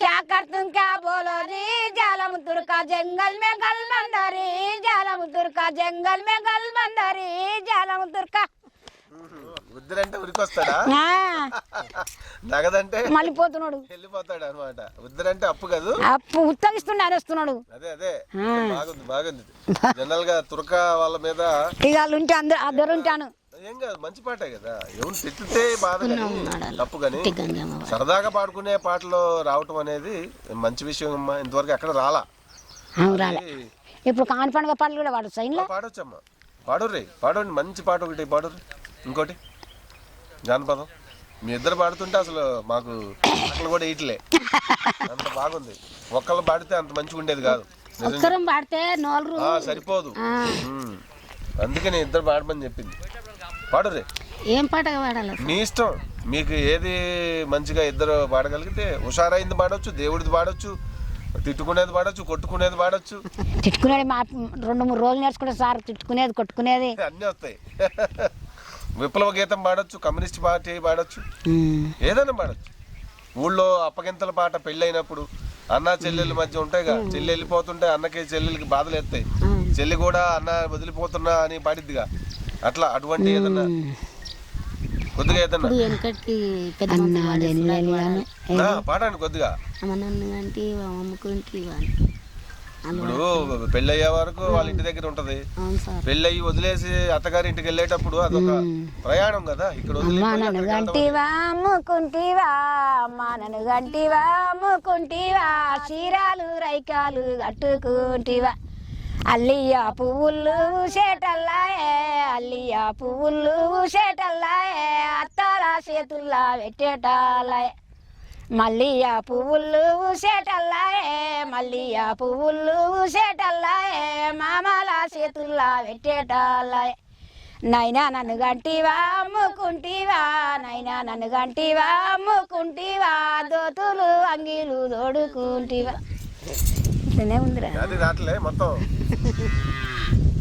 Speaker 1: क्या करते क्या बोलो जी जालम तुर्का जंगल में गल बंदारी जालम तुर्का.
Speaker 2: ఉద్దరంటే ఉరికొస్తాడా, నగదంటే
Speaker 1: మళ్ళీ పోతున్నాడు
Speaker 2: వెళ్ళిపోతాడు అనమాట. ఉద్దరంటే అప్పు కాదు,
Speaker 1: అప్పు ఉత్తగిస్తుండే అరేస్తున్నాడు.
Speaker 2: అదే బాగుంది. జనరల్ గా తుర్క వాళ్ళ మీద
Speaker 1: ఇక ఉంటే అందరు ఉంటాను.
Speaker 2: ఏం కాదు, మంచి పాటే కదా. ఎవరు తిట్టితే బాధ తప్పు కానీ సరదాగా పాడుకునే పాటలు రావటం అనేది మంచి విషయం అమ్మా. ఇంతవరకు ఎక్కడ రాలా.
Speaker 1: ఇప్పుడు కాని పండుగ పాటలు కూడా పాడొచ్చు.
Speaker 2: పాడొచ్చమ్మా, పాడండి. మంచి పాట ఒకటి పాడరు, ఇంకోటి జానపదం. మీ ఇద్దరు పాడుతుంటే అసలు మాకు అసలు కూడా ఇట్లే అంత బాగుంది. ఒక్కళ్ళు పాడితే అంత మంచిగా ఉండేది కాదు. సరిపోదు, అందుకని ఇద్దరు పాడమని చెప్పింది. పాడురే,
Speaker 3: ఏం పాట పాడాలి
Speaker 2: మీ ఇష్టం. మీకు ఏది మంచిగా ఇద్దరు పాడగలిగితే హుషారైంది పాడొచ్చు, దేవుడిది పాడొచ్చు, తిట్టుకునేది పాడొచ్చు, కొట్టుకునేది పాడొచ్చు.
Speaker 1: తిట్టుకునేది 2-3 రోజులు నేర్చుకుంటే సార్, తిట్టుకునేది కొట్టుకునేది
Speaker 2: అన్నీ వస్తాయి. విప్లవ గీతం పాడొచ్చు, కమ్యూనిస్ట్ పార్టీ పాడొచ్చు, ఏదైనా పాడొచ్చు. ఊళ్ళో అప్పగింతల పాట పెళ్ళైనప్పుడు అన్న చెల్లెళ్ళ మధ్య ఉంటాయిగా, చెల్లి వెళ్ళిపోతుంటే అన్నకి చెల్లెలకి బాధలు ఎత్తాయి, చెల్లి కూడా అన్న వదిలిపోతున్నా అని పాడిద్దిగా. అట్లా అటువంటి ఏదన్నా కొద్దిగా ఏదన్నా
Speaker 3: ఇప్పుడు వెనకటికి పెద్ద
Speaker 2: పాడండి కొద్దిగా.
Speaker 3: అమ్మనంటే అమ్ముకుంటే
Speaker 2: ఇప్పుడు పెళ్ళి అయ్యే వరకు వాళ్ళ ఇంటి దగ్గర ఉంటది, పెళ్ళి అయ్యి వదిలేసి అత్తగారి ఇంటికి వెళ్ళేటప్పుడు అదొక ప్రయాణం కదా. ఇక్కడ
Speaker 1: నన్ను గంటివా అమ్ముకుంటివా, నన్ను గంటివా అమ్ముకుంటివా, చీరాలు రైకాలు కట్టుకుంటివా, అల్లియా పువ్వులు చేటల్లాయే, అల్లియా పువ్వులు చేటల్లాయే, అత్తాల చేతుల్లా పెట్టేటాలే, మల్లియా పువ్వులు చేటల్లాయే, మల్లియా పువ్వులు చేటల్లాయే, మామల చేతుల్లా పెట్టేటాలే, నైనా నన్ను గంటివా అమ్ముకుంటివా, నైనా నన్ను గంటివా అమ్ముకుంటివా, దోతులు అంగీలు తోడుకుంటివా. ఇట్లనే ఉందిరా.
Speaker 2: అది రాట్లే మొత్తం.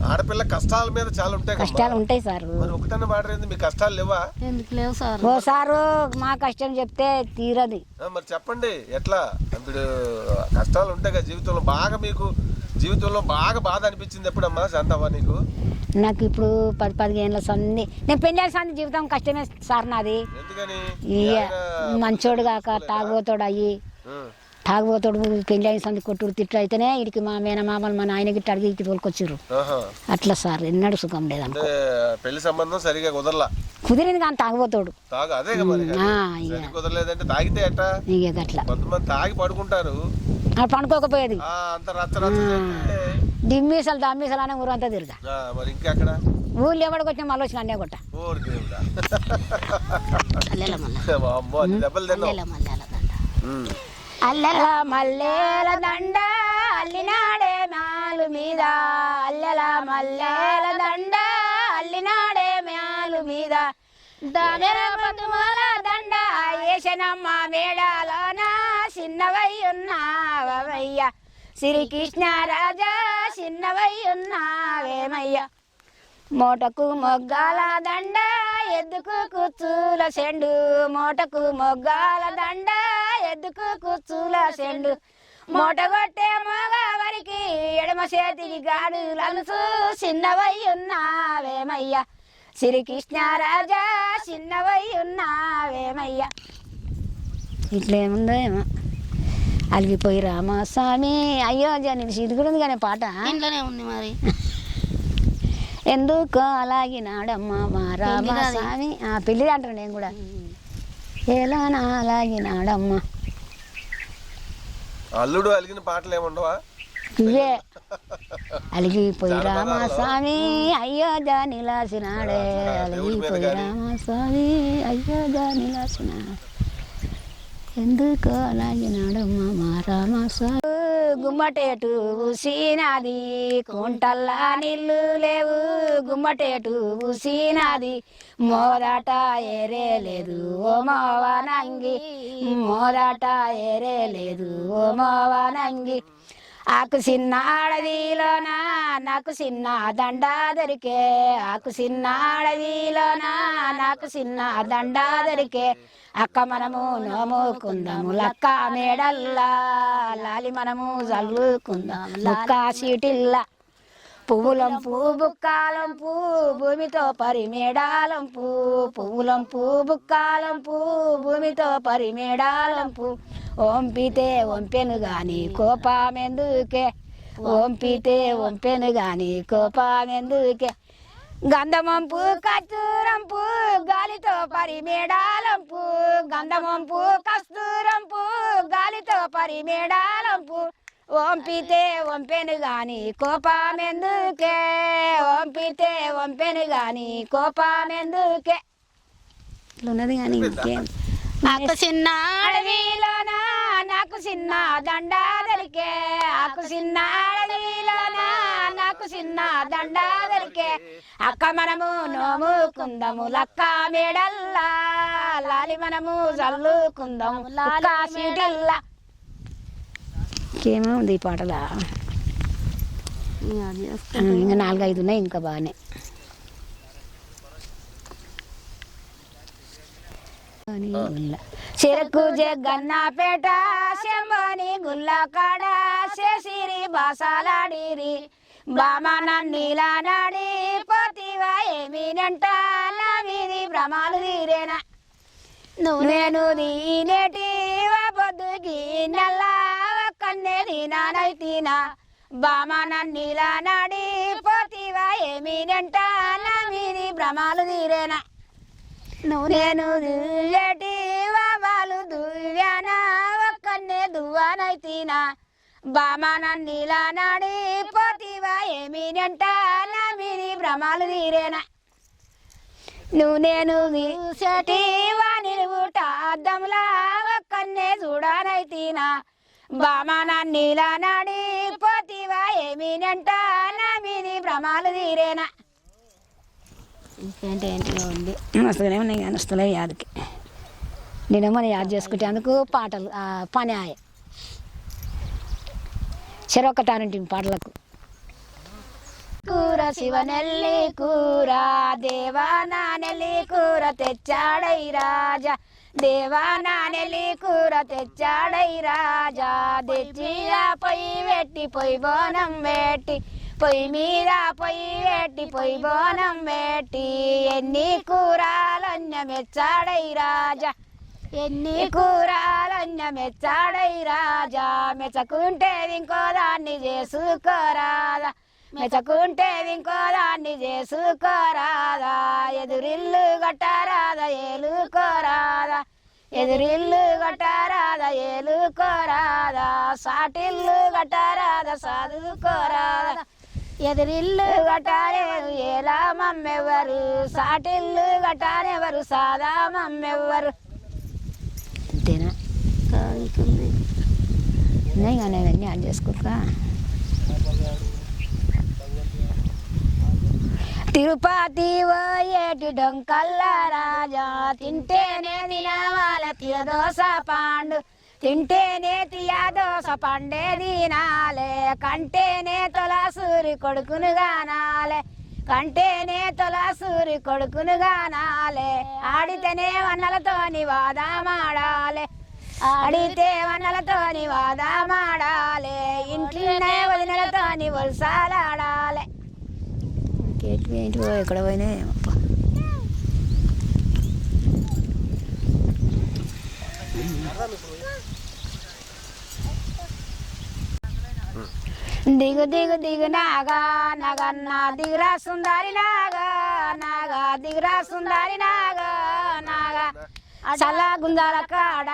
Speaker 2: ఆడపిల్ల కష్టాల మీద చాలా ఉంటాయి,
Speaker 1: కష్టాలు ఉంటాయి సార్.
Speaker 2: ఒకటన్నా పాడరేంది, మీ కష్టాలు లేవా?
Speaker 3: ఎందుకు లేవు సార్?
Speaker 1: ఓ సారు మా కష్టం చెప్తే తీరది.
Speaker 2: మరి చెప్పండి ఎట్లా. ఇప్పుడు కష్టాలు ఉంటాయి కదా జీవితంలో. బాగా మీకు జీవితంలో బాగా బాధ అనిపించింది ఎప్పుడమ్మా శాంతవ్వ నీకు?
Speaker 1: నాకు ఇప్పుడు 10-15 ఏళ్ళ సంది, నేను పెళ్ళి సంది జీవితం కష్టమే సార్ నాది.
Speaker 2: ఎందుకని?
Speaker 1: మంచోడు కాక తాగుబోతోడు అయ్యి, తాగుబోతోడు పెళ్ళి అయిన సంది కొట్టుడు తిట్లు అయితేనే ఇడికి మా మేనమామలు మా నాయన గిట్ట అడిగి ఇటు తోలుకొచ్చారు. అట్లా సార్ ఎన్నడూ సుఖం లేదనుకో.
Speaker 2: పెళ్లి సంబంధం సరిగా కుదరలా?
Speaker 1: కుదిరింది కానీ తాగుబోతోడు.
Speaker 2: అదే కుదరలేదంటే తాగితే ఎట్టా?
Speaker 1: ఇక అట్లా
Speaker 2: కొంతమంది తాగి పడుకుంటారు,
Speaker 1: పండుకోకపోయేది.
Speaker 2: అంత రచ్చ రచ్చ
Speaker 1: దిమ్మీసలు దమ్మీసలు అనే ఊరంతా తిరిగా.
Speaker 2: మరి ఇంకెక్కడ
Speaker 1: ఊళ్ళు ఎవడికి వచ్చినా మళ్ళీ వచ్చిన అన్నే కొట్ట.
Speaker 2: దెబ్బలు తిన్నాం.
Speaker 1: అల్లెల మల్లెల దండ అల్లినాడే మాలు మీద, అల్లెల మల్లెల దండ అల్లినాడే మాలు మీద, దానెల పద్మాల దండ ఏసనమ్మ మేడాలోన, చిన్నవయ్యున్నావయ్య శ్రీకృష్ణ రాజా, చిన్నవయ్యున్నావేమయ్య, మోటకు మొగ్గాల దండ ఎద్దుకు కుచ్చుల చెండు, మోటకు మొగ్గాల దండ ఎద్దుకు కుచ్చుల చెండు, మూట కొట్టే మగవారికి ఎడమ చేతికి గాడులనుసు, చిన్నవయ్యున్నావేమయ్య శ్రీకృష్ణ రాజా, చిన్నవయ్యున్నావేమయ్య. ఇట్లేముందో ఏమో. అలిగిపోయి రామస్వామి అయ్యో నిలిచి ఇది కూడా ఉంది కానీ పాట
Speaker 3: ఇంట్లోనే ఉంది మరి.
Speaker 1: ఎందుకో అలాగినాడమ్మా మా రామస్వామి. పెళ్ళి అంటాను నేను కూడా. ఎలా అలాగినాడమ్మా.
Speaker 2: అల్లుడు అలిగిన పాటలు ఏముండవా?
Speaker 1: ఇవే అలిగిపోయి రామస్వామి అయ్యోజా నిలాసినాడే, అలిగిపోయి రామస్వామి అయ్యోజా నిలాసినాడే, ఎందుకో అలాగినాడమ్మా మా రామస్వామి. గుమ్మటేటు ఊసినాది కుంటల్లా నీళ్ళు లేవు, గుమ్మటేటు ఊసినాది మోదాట ఏరే లేదు ఓ మోవనంగి, మోదాట ఏరే లేదు ఓ మోవనంగి, ఆకు చిన్న అడవిలోన నాకు చిన్న దండ దొరికే, ఆకు చిన్న అడవిలోన నాకు చిన్న దండ దొరికే, అక్క మనము నోముకుందాము లక్క మేడల్లా, లాలి మనము జల్లుకుందాం లక్క సీటిల్లా, పువ్వులం పూ బుక్కాలం పూ భూమితో పరిమేడాలం పూ, పువ్వులం పూ బుక్కాలం పూ భూమితో పరిమేడాలం పూ, ఒంపితే ఒంపెను గాని కోపమెందుకే, ఒంపితే ఒంపెను గాని కోపమెందుకే, గంధమంపు కస్తూరంపు గాలితో పరిమేడాలంపు, గంధమంపు కస్తూరంపు గాలితో పరిమేడాలంపు, ఒంపితే ఒంపెను గాని కోపమెందుకే, ఒంపితే ఒంపెను గాని కోపమెందుకే. ఇట్లున్నది కానీ ఇంకేం.
Speaker 3: నాకు చిన్న
Speaker 1: అడవిలోన నాకు చిన్న దండ దొరికే, ఆకు చిన్న అడవిలోన నాకు చిన్న దండ దొరికే, అక్క మనము నోముకుందాము లక్క మేడల్లా, లాలి మనము జల్లుకుందాము లక్క సీటిల్లా. ఇంకేమో ఉంది ఈ పాటలా. ఇంకా 4-5 ఉన్నాయి ఇంకా బాగానే. చెరకు జగన్నాపేట శంభని గుల్లకాడ శిరి బాసాలాడిరి, బామ నన్నీలా నాడి పోతివా ఏమినంట నా మీది భ్రమాలు తీరేనా నేను దీనేటి పొద్దుకి నెల్లా ఒక్కన్నే దీనానైతీనా బామా నన్నీలా నాడి పోతివా ఏమి నెంట నా మీది భ్రమాలు తీరేనా నేను దువ్వేటి వాళ్ళు దువ్యానా ఒక్కన్నే దువ్వానైతీనా బామా నన్నీలా నాడి పోతివా ఏమి నెంట నా మీది భ్రమాలు తీరేనా నేను చూసేటి వానిరుగుట అద్దంలా ఒక్కన్నే చూడానైతీనా బామా నన్నీలా నాడి పోతివా ఏమి నెంట నా మీది భ్రమాలు తీరేనా
Speaker 3: ఇంకేంటి ఏంటిగా ఉంది
Speaker 1: వస్తూనే ఉన్నాయి కానీ వస్తలే యాదకి నేనేమో యాద్ చేసుకుంటే అందుకు పాటలు పని ఆయ చెరొక్కటానంటి పాటలకు కూర శివనెల్లి కూర దేవా నానెల్లి కూర తెచ్చాడై రాజా దేవా నానెల్లి కూర తెచ్చాడై రాజా తెచ్చిరా పొయ్యి పెట్టి పొయ్యి బోనం పెట్టి పొయ్యి మీద పొయ్యి పెట్టి పొయ్యి బోనం పెట్టి ఎన్ని కూరలన్న మెచ్చాడై రాజా ఎన్ని కూరలన్న మెచ్చాడై రాజా మెచ్చకుంటే ఇంకో దాన్ని చేసుకోరాదా మెచ్చకుంటే ఇంకో దాన్ని చేసుకోరాదా ఎదురిల్లు గట్టారాదా ఏలుకోరాదా ఎదురిల్లు గట్టారాదా ఏలుకోరాదా సాటిల్లు గట్టారాదా చదువుకోరాదా ఎదురిల్లు గట్టారెవరు ఎలా మమ్మెవ్వరు సాటిల్లు గట్టారెవరు సాదా మమ్మెవ్వరు అంతేనా కానీ అవన్నీ ఆన్ చేసుకోక తిరుపతి ఓయేటి డొంకల్ల రాజా తింటేనే తినవాల తియదోస పాండు తింటేనే తియదోస పండే తినాలే కంటేనే తొలసూరి కొడుకును గానాలే కంటేనే తొలసూరి కొడుకును గానాలే ఆడితేనే వన్నలతోని వాదామాడాలే ఆడితే వన్నలతోని వాదామాడాలే ఇంట్లోనే వదినలతోని వలసాలాడాలే ఏంటివో ఎక్కడ పోయినాయి దిగు దిగు దిగు నాగా నగన్న దిగురా సుందరి నాగా నాగా దిగురా సుందరి నాగా నాగా చల్ల గుంజాల కాడ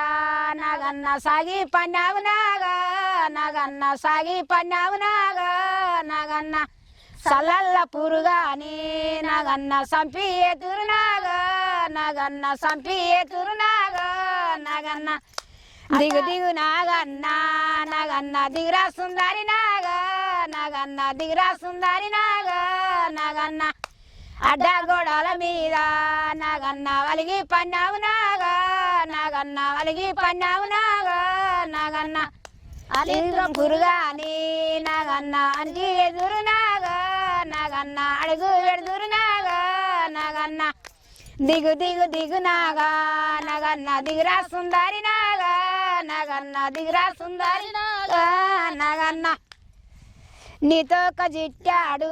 Speaker 1: నగన్న సాగి పన్నావు నాగా నగన్న సాగి పన్నావు నాగా నగన్న సలల్ల పురుగాని నగన్న సంపి ఎదురునాగా నగన్న సంపి ఎదురునాగా నగన్న దిగు దిగు నాగన్న నగన్న దిగురా సుందరి నాగా నగన్న దిగురా సుందరి నాగా నగన్న అడ్డ గోడల మీద నగన్న వలిగి పన్నావు నాగా నగన్న వలిగి పన్నావు నాగా నగన్న అలింగం పురుగాని నగన్న అనికి ఎదురునాగా నగన్న అడుగు ఎడుదురు నాగా నగన్న దిగు దిగు దిగు నాగా నగన్న దిగురా సుందరి నాగా నగన్న దిగురా సుందరి నాగా నగన్న నీతో ఒక జిట్టాడు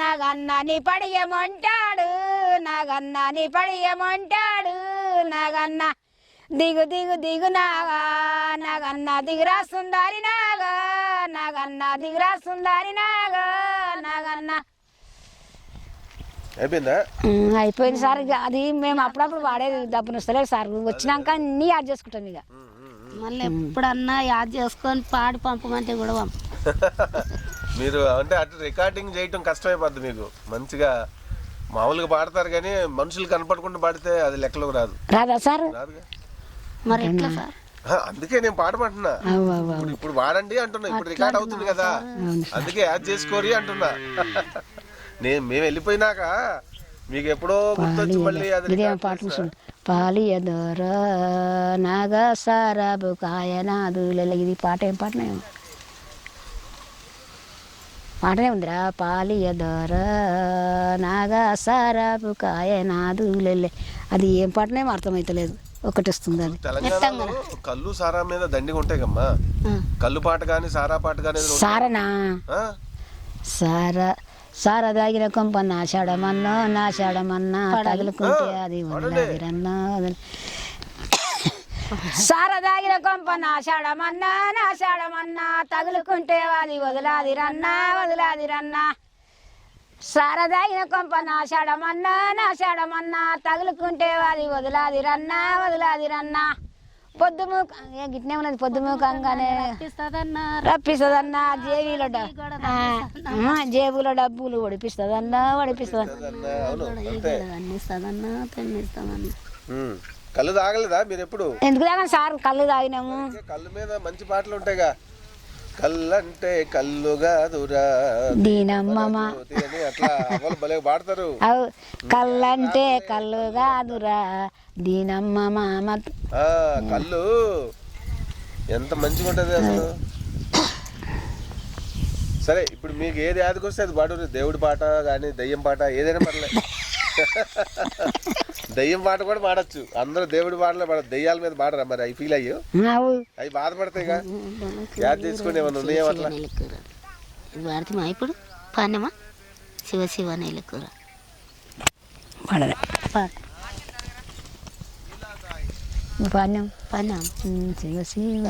Speaker 1: నగన్న నీ పడియమంటాడు నగన్న నీ పడియమంటాడు నగన్న దిగు దిగు దిగు నాగా నగన్న దిగురా సుందరి నాగా నగన్న దిగురా సుందరి నాగా నగన్న అయిపోయింది సార్. అది మేము అప్పుడప్పుడు వాడేది డబ్బును వస్తలేదు సార్. వచ్చినాక అన్నీ యాడ్ చేసుకుంటాం ఇక
Speaker 3: మళ్ళీ ఎప్పుడన్నా యాడ్ చేసుకొని పాడి పంపమంటే కూడా
Speaker 2: మీరు అంటే అటు రికార్డింగ్ చేయటం కష్టమైపోద్ది మీకు. మంచిగా మామూలుగా పాడతారు కానీ మనుషులు కనపడకుండా పాడితే అది లెక్కలోకి రాదు.
Speaker 1: రాదా సార్?
Speaker 2: రాదుగా.
Speaker 3: మరి ఎట్లా సార్?
Speaker 2: అందుకే నేను పాడమంటున్నా. ఇప్పుడు వాడండి అంటున్నా. ఇప్పుడు రికార్డ్ అవుతుంది కదా, అందుకే యాడ్ చేసుకోరి అంటున్నా. మేము వెళ్ళిపోయినాక మీకు ఎప్పుడో గుర్తొచ్చి మళ్ళీ
Speaker 1: పాట పాలియదోర నాగా సారాబు కాయనాదు ఇది పాట ఏం పాటనే పాటనే ఉందిరా. పాలియదోర నాగా సారాబు కాయనాదు అది ఏం పాటనేమో అర్థమవుతలేదు. ఒకటి వస్తుంది అది.
Speaker 2: తెలంగాణలో కళ్ళు సారా మీద దండిగా ఉంటాయి కమ్మా. కళ్ళు పాట కానీ సారా పాట కానీ
Speaker 1: సారనా సారా సారదాగిన కొంప నాశాడమన్నా తగులుకుంటే అది వదిలాదిరన్నా సారదాగిన కొంప నాశాడమన్నా తగులుకుంటే అది వదిలాదిరన్నా సారదాగిన కొంప నాశాడమన్నా తగులుకుంటే అది వదిలాదిరన్నా పొద్దుమూక గిట్నే ఉన్నది పొద్దుమూకంగానే రప్పిస్తుందన్నా జేబులో డబ్బులు వడిపిస్తుందన్నా
Speaker 2: కళ్ళు తాగలేదా మీరు ఎప్పుడు?
Speaker 1: ఎందుకు తాగను సార్, కళ్ళు తాగినాము.
Speaker 2: కళ్ళు మీద మంచి పాటలు ఉంటాయిగా, కళ్ళంటే కళ్ళుగా దురా
Speaker 1: దీనమ్మ
Speaker 2: అట్లా భలే పాడతారు.
Speaker 1: కళ్ళంటే కళ్ళు కాదురా దీనమ్మ మామ.
Speaker 2: కళ్ళు ఎంత మంచిగా ఉంటది అసలు. సరే ఇప్పుడు మీకు ఏది యాదకొస్తే అది పాడు, దేవుడి పాట కానీ దయ్యం పాట ఏదైనా పర్లేదు. దయ్యం పాట కూడా పాడచ్చు, అందరూ దేవుడి పాటలో పాడదు, దయ్యాల మీద పాడరా మరి? అవి ఫీల్ అయ్యో అవి బాధపడతాయిగా, యాద్ చేసుకుని ఏమన్నా ఉన్నాయో అట్లా
Speaker 3: వాడితే ఇప్పుడు పానమా శివ శివ నెలకూర
Speaker 1: పాన్యం
Speaker 3: పానం
Speaker 1: శివ శివ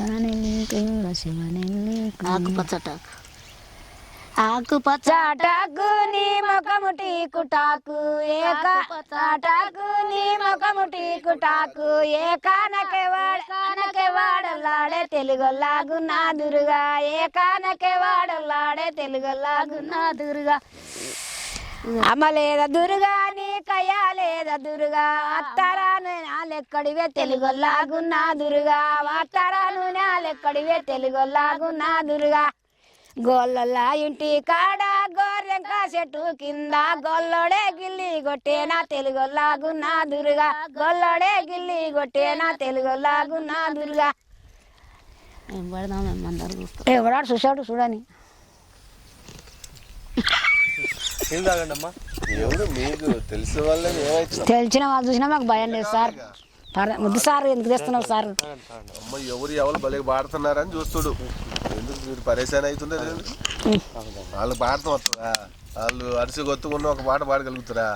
Speaker 3: ఆకుపచ్చటాకు ఆకుపచ్చటాకు
Speaker 1: నీ ముఖము టీకుటాకు ఏకాటాకు నీ ముఖము టీకుటాకు కానకే వాడలాడే తెలుగొల్లాగున్నాదురుగా కానకే వాడలాడే తెలుగొల్లాగున్నాదురుగా అమ్మ లేదా దుర్గా నీ కయ్యా లేదా దుర్గా అత్తరాను నాలెక్కడివే తెలుగొల్లాగున్నాదురుగా అత్తరాను నాలెక్కడివే తెలుగొల్లాగున్నాదురుగా గొల్లలా ఇంటి కాడ గోర్రెంక చెట్టు కింద గొల్లడే గిల్లి కొట్టేనా తెలుగొల్లాగున్నాదురుగా గొల్లడే గిల్లి కొట్టేనా తెలుగొల్లాగున్నాదురుగా. ఎవడాడు చూశాడు చూడని
Speaker 2: ఎవరు మీకు తెలిసిన వాళ్ళే
Speaker 1: తెలిసిన వాళ్ళు చూసినా మాకు భయం లేదు సార్. ముద్దు సార్ ఎందుకు తెస్తున్నావు సార్?
Speaker 2: అమ్మ ఎవరు భలే పాడుతున్నారని చూస్తుడు, ఎందుకు మీరు పరేషాన్ అవుతుండే? వాళ్ళు పాడతాం వస్తుందా? వాళ్ళు అరిసి కొత్తుకున్న ఒక పాట పాడగలుగుతారా?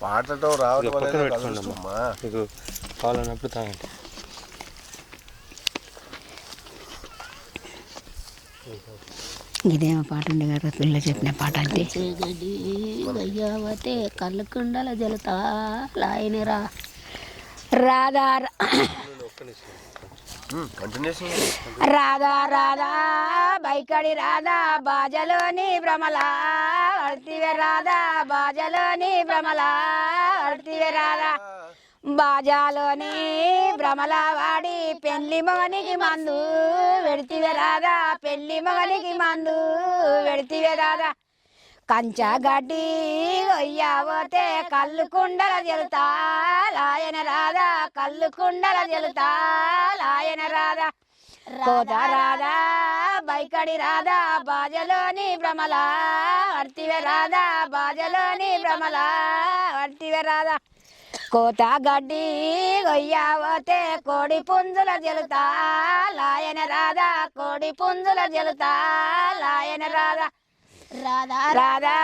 Speaker 2: పాడటం రావడం అనేది
Speaker 5: కావాలన్నప్పుడు తాగండి.
Speaker 1: ఇదేమో పాట ఉండే కదా పిల్ల చెప్పిన పాట అంటే
Speaker 3: గడ్డి కళ్ళు కుండల జలతా లాయనిరా
Speaker 1: రాధా రాధా రాధా బైకడి రాధా బాజలోని భ్రమలా అర్తివే రాధా బాజలోని భ్రమలా అర్తివే రాధా బాజాలోని భ్రమల వాడి పెళ్లి మగనికి మందు వెడితివే రాధా పెళ్లి మగనికి మందు వెడితివే రాధా కంచా గడ్డి ఒయ్యావతే కళ్ళు కుండల జలుతా లాయన రాధా కళ్ళు కుండల జలుతా లాయన రాధా కోత రాధా బైకడి రాధా బాజలోని భ్రమల అర్తివే రాధా బాజలోని భ్రమల అర్తివే రాధా కోత గడ్డి గొయ్యావతే కోడి పుంజుల జలుతా లాయన రాధా కోడి పుంజుల జలుతా లాయన రాధా రాధా రాధా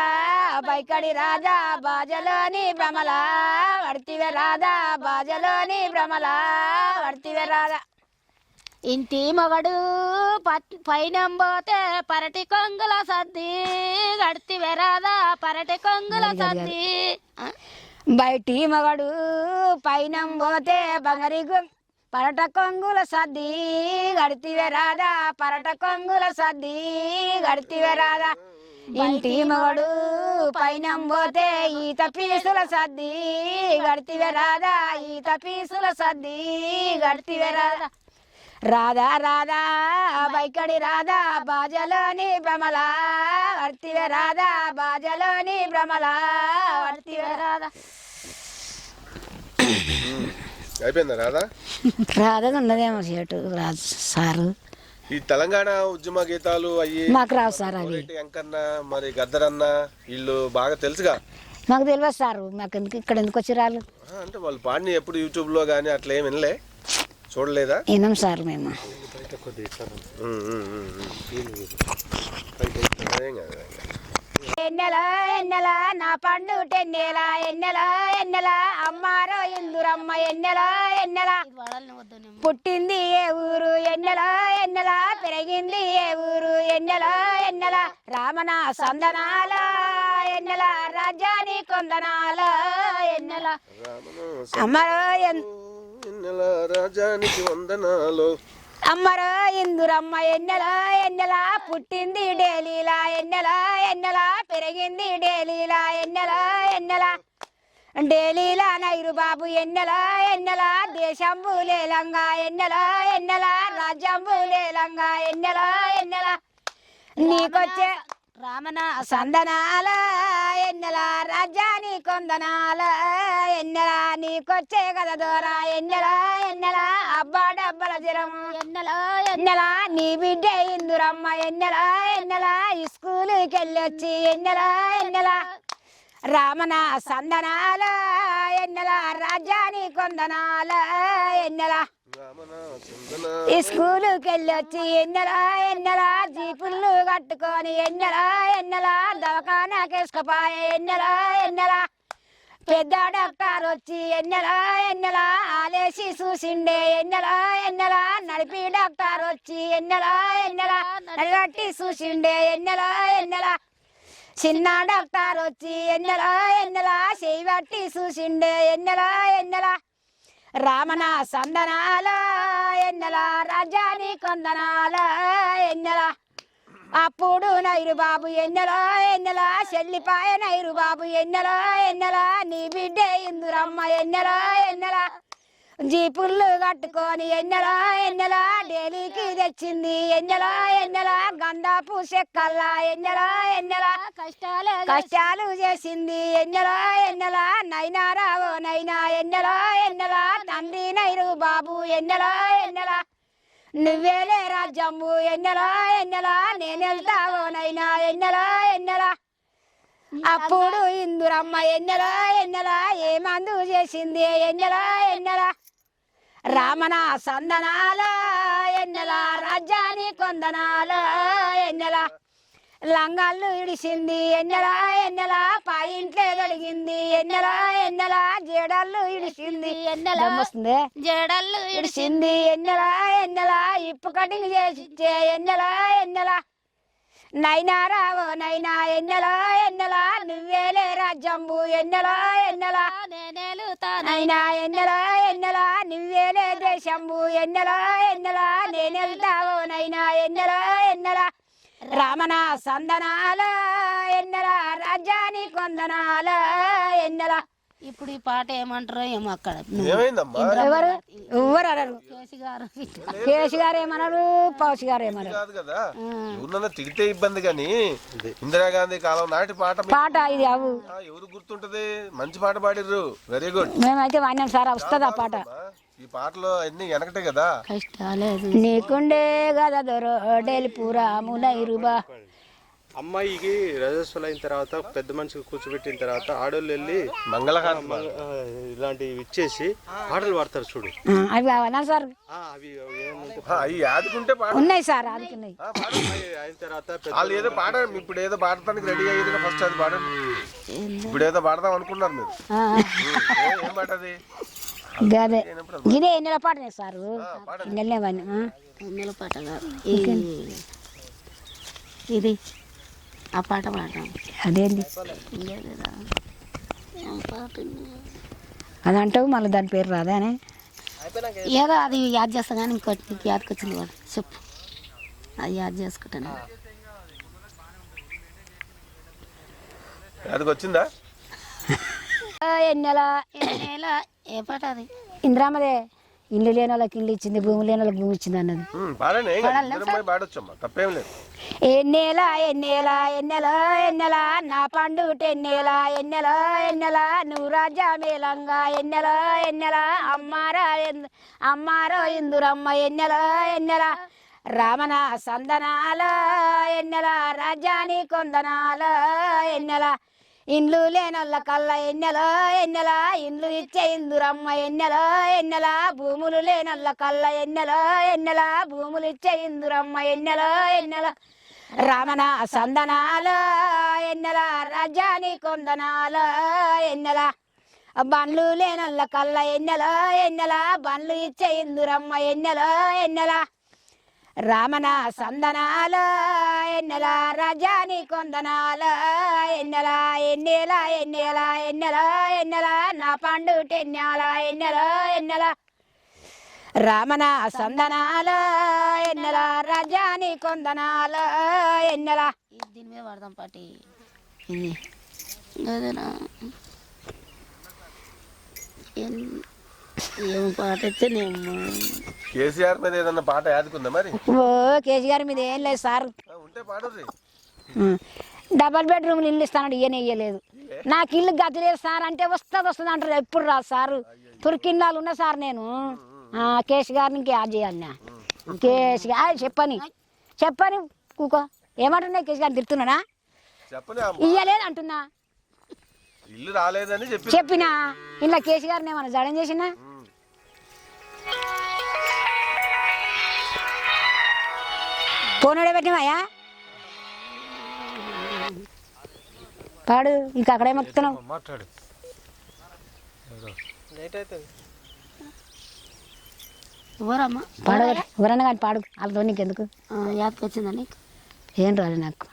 Speaker 1: బైకడి రాధా బాజలోని భ్రమల వర్తివే రాధా బాజలోని భ్రమల వర్తివే రాధా ఇంటి మొగడు పైన పోతే పరటి కొంగుల సద్ది గడితివే రాధా పరటి కొంగుల సద్ది బయటి మగడు పైన పోతే బంగారి పరట కొంగుల సద్ది గడితివే రాధా పరట కొంగుల సద్ది గడితివే రాధా ఇంటి మగడు పైన పోతే ఈత పీసుల సద్ది గడితివే రాధా ఈత పీసుల సద్ది గడితివే రాధా రాధా రాధా బైకడి రాధా బాజలోని భ్రమల వర్తివే రాధా బాజలోని భ్రమల వర్తివే రాధా.
Speaker 2: అయిపోయిందా రాధా?
Speaker 1: రాధా ఉన్నదేమో చేటు రాజు సారు.
Speaker 2: ఈ తెలంగాణ ఉద్యమ గీతాలు అయ్యి
Speaker 1: మాకు రావు సార్ అవి.
Speaker 2: వెంకన్న మరి గద్దరన్న వీళ్ళు బాగా తెలుసుగా?
Speaker 1: మాకు తెలియదు సారు, మాకు ఎందుకు ఇక్కడ ఎందుకు వచ్చి రాళ్ళు
Speaker 2: అంటే వాళ్ళు పాడిని ఎప్పుడు యూట్యూబ్ లో గానీ అట్లా ఏమి వినలే, చూడలేదా?
Speaker 1: విన్నాం సార్ మేము. ఎన్నెల ఎన్నెల నా పండు టెన్నెల ఎన్నెల ఎన్నెల అమ్మారో ఇందురమ్మ ఎన్నెల ఎన్నెల పుట్టింది ఏ ఊరు ఎన్నెల ఎన్నెల పెరిగింది ఏ ఊరు ఎన్నెల ఎన్నెల రామన సందనాల ఎన్నెల రాజ్యాని కొందనాల ఎన్నెల అమ్మరో
Speaker 2: ఎన్నెల రాజానికి వందనాలు
Speaker 1: అమ్మరో ఇందురమ్మ ఎన్నెల ఎన్నెల పుట్టింది డేలీలా ఎన్నెల ఎన్నెల పెరిగింది డేలీలా ఎన్నెల ఎన్నెల డేలీలా నైరు బాబు ఎన్నెల ఎన్నెల దేశంబు లేలంగా ఎన్నెల ఎన్నెల రాజ్యంబు లేలంగా ఎన్నెల ఎన్నెల నీకొచ్చే
Speaker 3: రామన
Speaker 1: సందనాల ఎన్నెల రాజ్యాని కొందనాల ఎన్నెల నీకొచ్చే కదా దూర ఎన్నెల ఎన్నెల అబ్బా డబ్బల జ్వరము
Speaker 3: ఎన్నెల
Speaker 1: ఎన్నెల నీ బిడ్డ ఇందురమ్మ ఎన్నెల ఎన్నెల స్కూలుకి వెళ్ళొచ్చి ఎన్నెల ఎన్నెల రామన సందనాల ఎన్నెల రాజ్యాని కొందనాల ఎన్నెల స్కూలుకి వెళ్ళొచ్చి ఎన్నెల ఎన్నెల జీపుళ్ళు కట్టుకొని ఎన్నెల ఎన్నెల దవాఖానాకేసుకుపోయే ఎన్నెల ఎన్నెల పెద్ద డాక్టర్ వచ్చి ఎన్నెల ఎన్నెల ఆలేసి చూసిండే ఎన్నెల ఎన్నెల నడిపి డాక్టర్ వచ్చి ఎన్నెల ఎన్నెల నడిగట్టి చూసిండే ఎన్నెల ఎన్నెల చిన్న డాక్టర్ వచ్చి ఎన్నెల ఎన్నెల చేయబట్టి చూసిండే ఎన్నెల ఎన్నెల రామన సందనాల ఎన్నెల రాజ్యాని కొందనాల ఎన్నెల అప్పుడు నైరు బాబు ఎన్నెల ఎన్నెల చెల్లిపాయ నైరు బాబు ఎన్నెల ఎన్నెల నీ బిడ్డ ఇందురమ్మ ఎన్నెల ఎన్నెల జీపుళ్ళు కట్టుకొని ఎన్నెల ఎన్నెల ఢిల్లీకి తెచ్చింది ఎన్నెల ఎన్నెల గంధాపు చెక్కల్లా ఎన్నెల ఎన్నెల కష్టాలు చేసింది ఎన్నెల ఎన్నెల నైనా రావో నైనా ఎన్నెల ఎన్నెల తండ్రి నైరు బాబు ఎన్నెల ఎన్నెల నువ్వేలే రాజ్యము ఎన్నెల ఎన్నెల నేనెళ్తావో నైనా ఎన్నెల ఎన్నెల అప్పుడు ఇందురమ్మ ఎన్నెల ఎన్నెల ఏ మందు చేసింది ఎన్నెల ఎన్నెల రామన సందనాల ఎన్నెల రాజ్యాని కొందనాల ఎన్నెల లంగాళ్ళు ఇడిసింది ఎన్నెల ఎన్నెల పాయింట్లే తొడిగింది ఎన్నెల ఎన్నెల జేడళ్ళు ఇడిసింది
Speaker 3: ఎన్నెల
Speaker 1: వస్తుంది
Speaker 3: జడళ్ళు
Speaker 1: ఇడిసింది ఎన్నెల ఎన్నెల ఇప్పు కటింగ్ చేసిచ్చే ఎన్నెల ఎన్నెల నైనా రావో నైనా ఎన్నెల ఎన్నెల నువ్వేలే రాజ్యంబు ఎన్నెల ఎన్నెల నైనా ఎన్నెల ఎన్నెల నువ్వేలే దేశంబు ఎన్నెల ఎన్నెల నేనెళ్తావో నైనా ఎన్నెల ఎన్నెల రామన సందనాల ఎన్నెల రాజ్యాని కొందనాల ఎన్నెల
Speaker 3: ఇప్పుడు ఈ పాట ఏమంటారో ఏమో అక్కడ
Speaker 2: ఏమైందమ్మా?
Speaker 1: ఎవరు ఎవరు అనరు
Speaker 3: కేసు గారు
Speaker 1: కేసు గారు ఏమన్నారు పౌసి గారు ఏమన్నారు
Speaker 2: కాదు కదా, ఎవరినన్నా తిడితే ఇబ్బంది కానీ ఇందిరాగాంధీ కాలం నాటి పాట
Speaker 1: పాట ఇది అవు
Speaker 2: ఎవరు గుర్తుంటది? మంచి పాట పాడిర్రు, వెరీ గుడ్.
Speaker 1: మేమైతే వాడినాం సార్ వస్తుంది ఆ పాట.
Speaker 2: ఈ పాటలో అన్ని వెనకటే కదా.
Speaker 3: కష్టాలేదు
Speaker 1: నీకుండే గద దొరడెలిపురా మునైరుబా
Speaker 5: అమ్మాయికి రజస్వలు అయిన తర్వాత పెద్ద మనిషికి కూర్చోబెట్టిన తర్వాత ఆడోళ్ళు వెళ్ళి
Speaker 2: మంగళహారం
Speaker 5: ఇలాంటివి ఇచ్చేసి పాటలు పాడతారు చూడు.
Speaker 1: అవి కావాలా సార్?
Speaker 5: అవి ఏమంటే
Speaker 2: అవి ఆదుకుంటే పాట
Speaker 1: ఉన్నాయి సార్ ఆదుకున్నాయి.
Speaker 5: అయిన తర్వాత
Speaker 2: వాళ్ళు ఏదో పాడండి, ఇప్పుడు ఏదో పాడటానికి రెడీ అయ్యేది ఫస్ట్ అది పాడండి. ఇప్పుడు ఏదో పాడదాం అనుకున్నారు మీరు. ఏం పాట అది?
Speaker 1: గదే ఇదే ఎన్నెల పాటనే సారు నెలనేవన్నీ
Speaker 3: ఎన్నెల పాట కాదు ఇది ఆ పాట పాడతాం.
Speaker 1: అదేంది అది అంటావు మళ్ళీ దాని పేరు రాదానే
Speaker 3: ఏదో అది యాద్ చేస్తా కానీ ఇంకోటి నీకు యాదకి వచ్చింది వాడు చెప్పు, అది యాద్ చేసుకుంటాను.
Speaker 2: అది వచ్చిందా?
Speaker 1: ఎన్నెల
Speaker 3: ఎన్నెల ఏ పాట అది?
Speaker 1: ఇంద్రామదే ఇల్లు లేని వాళ్ళకి ఇల్లు ఇచ్చింది, భూమి లేని వాళ్ళకి భూమి ఇచ్చింది అన్నది.
Speaker 2: పాడండి, పాడొచ్చమ్మా, తప్పేం లేదు.
Speaker 1: ఎన్నెల ఎన్నెల ఎన్నెల ఎన్నెల నా పండు టెన్నెల ఎన్నెల ఎన్నెల నువ్వు రాజా మేలంగా ఎన్నెల ఎన్నెల అమ్మారో ఇందురమ్మ ఎన్నెల ఎన్నెల రామన సందనాల ఎన్నెల రాజ్యాని కొందనాల ఎన్నెల ఇండ్లు లేనొల్ల కళ్ళ ఎన్నెలో ఎన్నెలా ఇండ్లు ఇచ్చే ఇందురమ్మ ఎన్నెలో ఎన్నెలా భూములు లేనొల్ల కళ్ళ ఎన్నెలో ఎన్నెలా భూములు ఇచ్చే ఇందురమ్మ ఎన్నెలో ఎన్నెల రామన సందనాల ఎన్నెల రాజాని కొందనాల ఎన్నెల బండ్లు లేనొల్ల కళ్ళ ఎన్నెలో ఎన్నెలా బండ్లు ఇచ్చే ఇందురమ్మ ఎన్నెలో ఎన్నెల రామన సందనాల ఎన్నెల రాజాని కొందనాల ఎన్నెల ఎన్నెల ఎన్నెల ఎన్నెల ఎన్నెల నా పండు టెన్యాల ఎన్నెల ఎన్నెల రామన సందనాల ఎన్నెల రాజాని కొందనాల ఎన్నెల
Speaker 3: దీని మీద పడదాం పాటి ఇది అదేనా ఏం పాట వచ్చేనేమో
Speaker 2: కేసీఆర్ మీద ఏదన్నా పాట యాదుకుందా మరి?
Speaker 1: ఓ కేసీఆర్ మీద ఏం లేదు సార్.
Speaker 2: ఉంటే పాడుర్రి.
Speaker 1: డబల్ బెడ్రూమ్లు ఇల్లు ఇస్తానంటే ఈయన ఇయ్యలేదు. నాకు ఇల్లు గతి లేదు సార్ అంటే వస్తుంది అంటారు. ఎప్పుడు రాదు సారు. తుర్కిన్నాళ్ళు ఉన్నా సార్ నేను. కేసీఆర్ని యాడ్ చేయాలి. కేసీఆర్ చెప్పని కూకో ఏమంటున్నాయి కేసీఆర్ తిడుతున్నానా? ఇయ్యలేదు అంటున్నా.
Speaker 2: ఇల్లు రాలేదని
Speaker 1: చెప్పినా ఇలా కేసీఆర్ని ఏమన్నా జడం చేసినా? ఫోన్ పెట్టినాయా పాడు ఇంకా అక్కడే మొక్కుతున్నావు.
Speaker 4: మాట్లాడు.
Speaker 3: ఎవరమ్మా
Speaker 1: పాడు ఎవరన్నా కానీ పాడు. వాళ్ళతో నీకెందుకు
Speaker 3: యాదకి వచ్చిందని
Speaker 1: ఏం రాదు నాకు.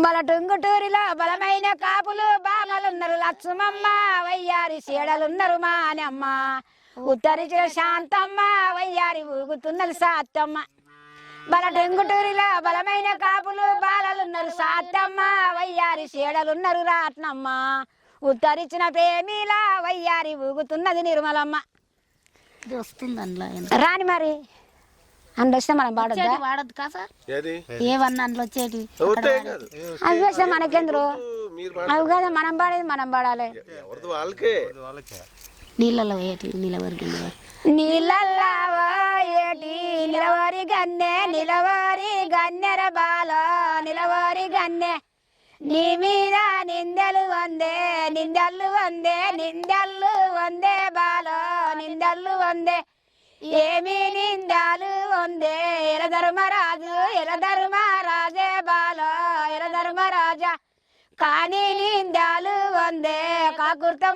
Speaker 1: బల టుంగుటూరిలో బలమైన కాపులు బామలున్నారు లక్ష్మమ్మ వయ్యారి సీడలున్నారు మానమ్మ ఉత్తరించిన శాంతమ్మ వయ్యారి ఊగుతున్నది సాత్తమ్మ. బల టెంగుటూరిలో బలమైన కాపులు బాలలున్నారు సాత్తమ్మ వయ్యారి సీడలున్నారు రాట్నమ్మ ఉత్తరించిన ప్రేమిలా వయ్యారి ఊగుతున్నది నిర్మలమ్మ.
Speaker 3: ఇది వస్తుంది అందులో
Speaker 1: రాని మరి అందులో వస్తే మనం పాడొద్దా?
Speaker 3: వాడద్దు కా సార్ ఏమన్నా అందులో వచ్చేటి
Speaker 1: అవి వస్తే మనకెందుకు అవి కదా మనం పాడేది మనం పాడాలి.
Speaker 3: నీళ్ళలో వేయటి నిలవరికి
Speaker 1: నీళ్ళల్లా ఏటి నిలవరి గన్నెర బాల నిలవరి గన్నె నీ మీద నిందలు వందే బాల నిందలు వందే ఏమి నిందాలు వందే ఎలధర్మరాజే బాల ఎలధర్మరాజా కానీ నిందాలు వందే కాకుర్తం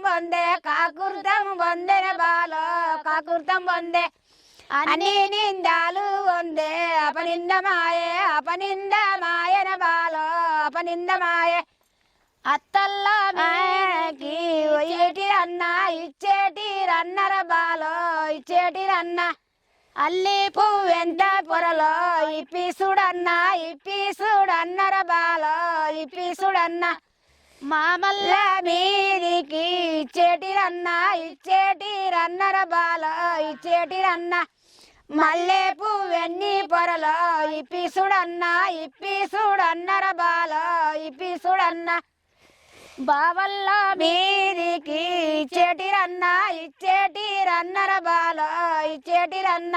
Speaker 1: వందే బాల కాకుర్తం వందే అన్ని నిందాలు వందే అపనిందమాయన బాల అపనిందమాయే అత్తల్లా మేకి ఇచ్చేటి రన్నర బాల ఇచ్చేటి రన్న అల్లి పువ్వెంత పొరలో ఇప్పిసుడన్నర బాల ఇప్పిసుడన్న మామల్ల మీదికి ఇచ్చేటి రన్నర బాల ఇచ్చేటి రన్న మల్లె పువ్వెన్ని పొరలో ఇప్పిసుడన్నర బాల ఇప్పిసుడన్న బావల్ల మీదికి ఇచ్చేటి రన్నర బాల ఇచ్చేటి రన్న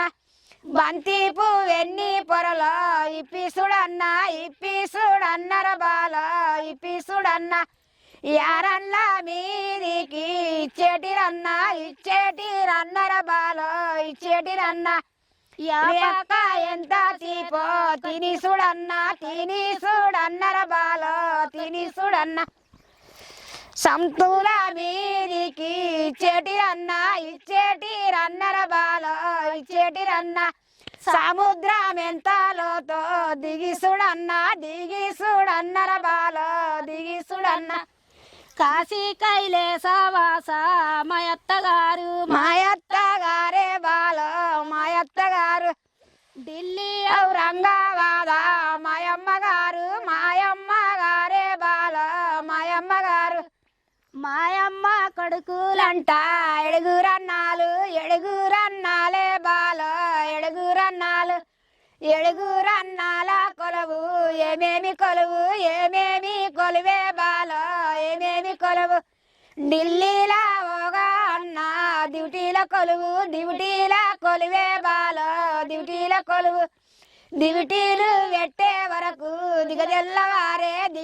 Speaker 1: బంతి పువ్వెన్ని పొరలో ఇప్పిసుడన్నర బాల ఇప్పిసుడన్న యారన్న మీదికి ఇచ్చేటి రన్నర బాల ఇచ్చేటి రన్న యాక ఎంత చీపో తినిసుడన్నర బాల తినిసుడన్న సంతుల మీదికి ఇచ్చేటి రన్నర బాల ఇచ్చేటి రన్న సముద్రం ఎంత లోతో దిగిసుడన్నర బాల దిగిసుడన్న కాశీ కైలేసవాస మాయత్తగారే బాల మాయత్తగారు ఢిల్లీ ఔరంగాబాద మాయమ్మగారే బాల మాయమ్మగారు మాయమ్మ కొడుకులంట ఎడుగురన్నాలే బాల ఎడుగురన్నాల కొలువు ఏమేమి కొలువే బాల ఏమేమి కొలువు ఢిల్లీలా ఓగా అన్న డ్యూటీల కొలువే బాల డ్యూటీల కొలువు దివిటీలు పెట్టే వరకు దిగదెల్లవారేన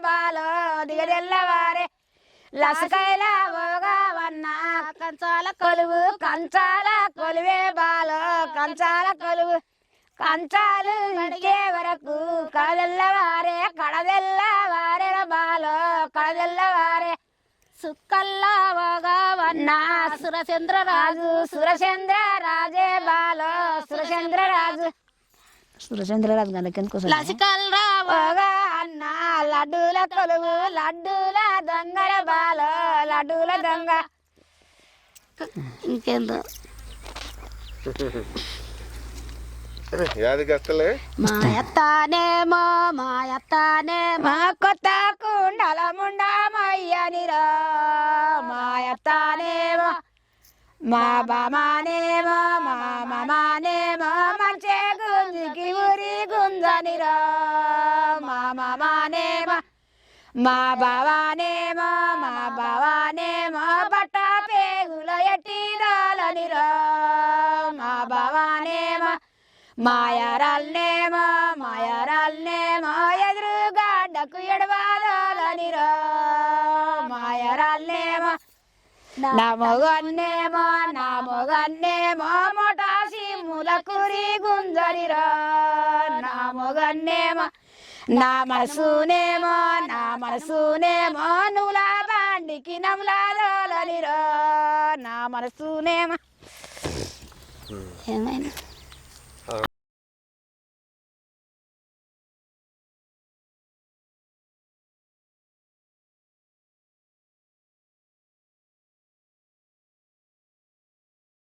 Speaker 1: బాలో దిగదెల్లవారే లసకైల ఓగావన్న కంచాల కొలువే బాలో కంచాల కొలువు కంచాలు ఇడికే వరకు కడదెల్లవారేన బాలో కడదెల్లవారే సుక్కల్లా ఓగావన్న సురచంద్రరాజే బాలో సురచంద్రరాజు కనుక
Speaker 3: లసికల్లా
Speaker 1: ఓగా అన్న లడ్డూల కొలువు లడ్డూల దొంగల బాలో లడ్డూల దొంగ
Speaker 3: ఇంకేందో
Speaker 2: యాదికస్తలే
Speaker 3: మాయత్తానేమో
Speaker 1: మా కొత్త కుండల ముండమయ్యనిరా మాయత్తానేమో మా బామానేమో మా మామానేమో మంచే గుంజికి ఊరి గుంజనిరా మా మామానేమో మా బావానేమో బట్ట పేగుల ఎట్టిదాలనిరా మా బావానేమో మాయారాల్నేమో ఎదురుగాడ్డకు ఎడవాదాలనిరా మాయారాల్నేమో నా మొగన్నేమో మోటాసి ములకురి గుంజరిరా నా మొగన్నేమో నా మనసునేమో నువ్వుల బండికి నమ్లాదోలనిరా నా మనసునేమో
Speaker 3: ఏమైనా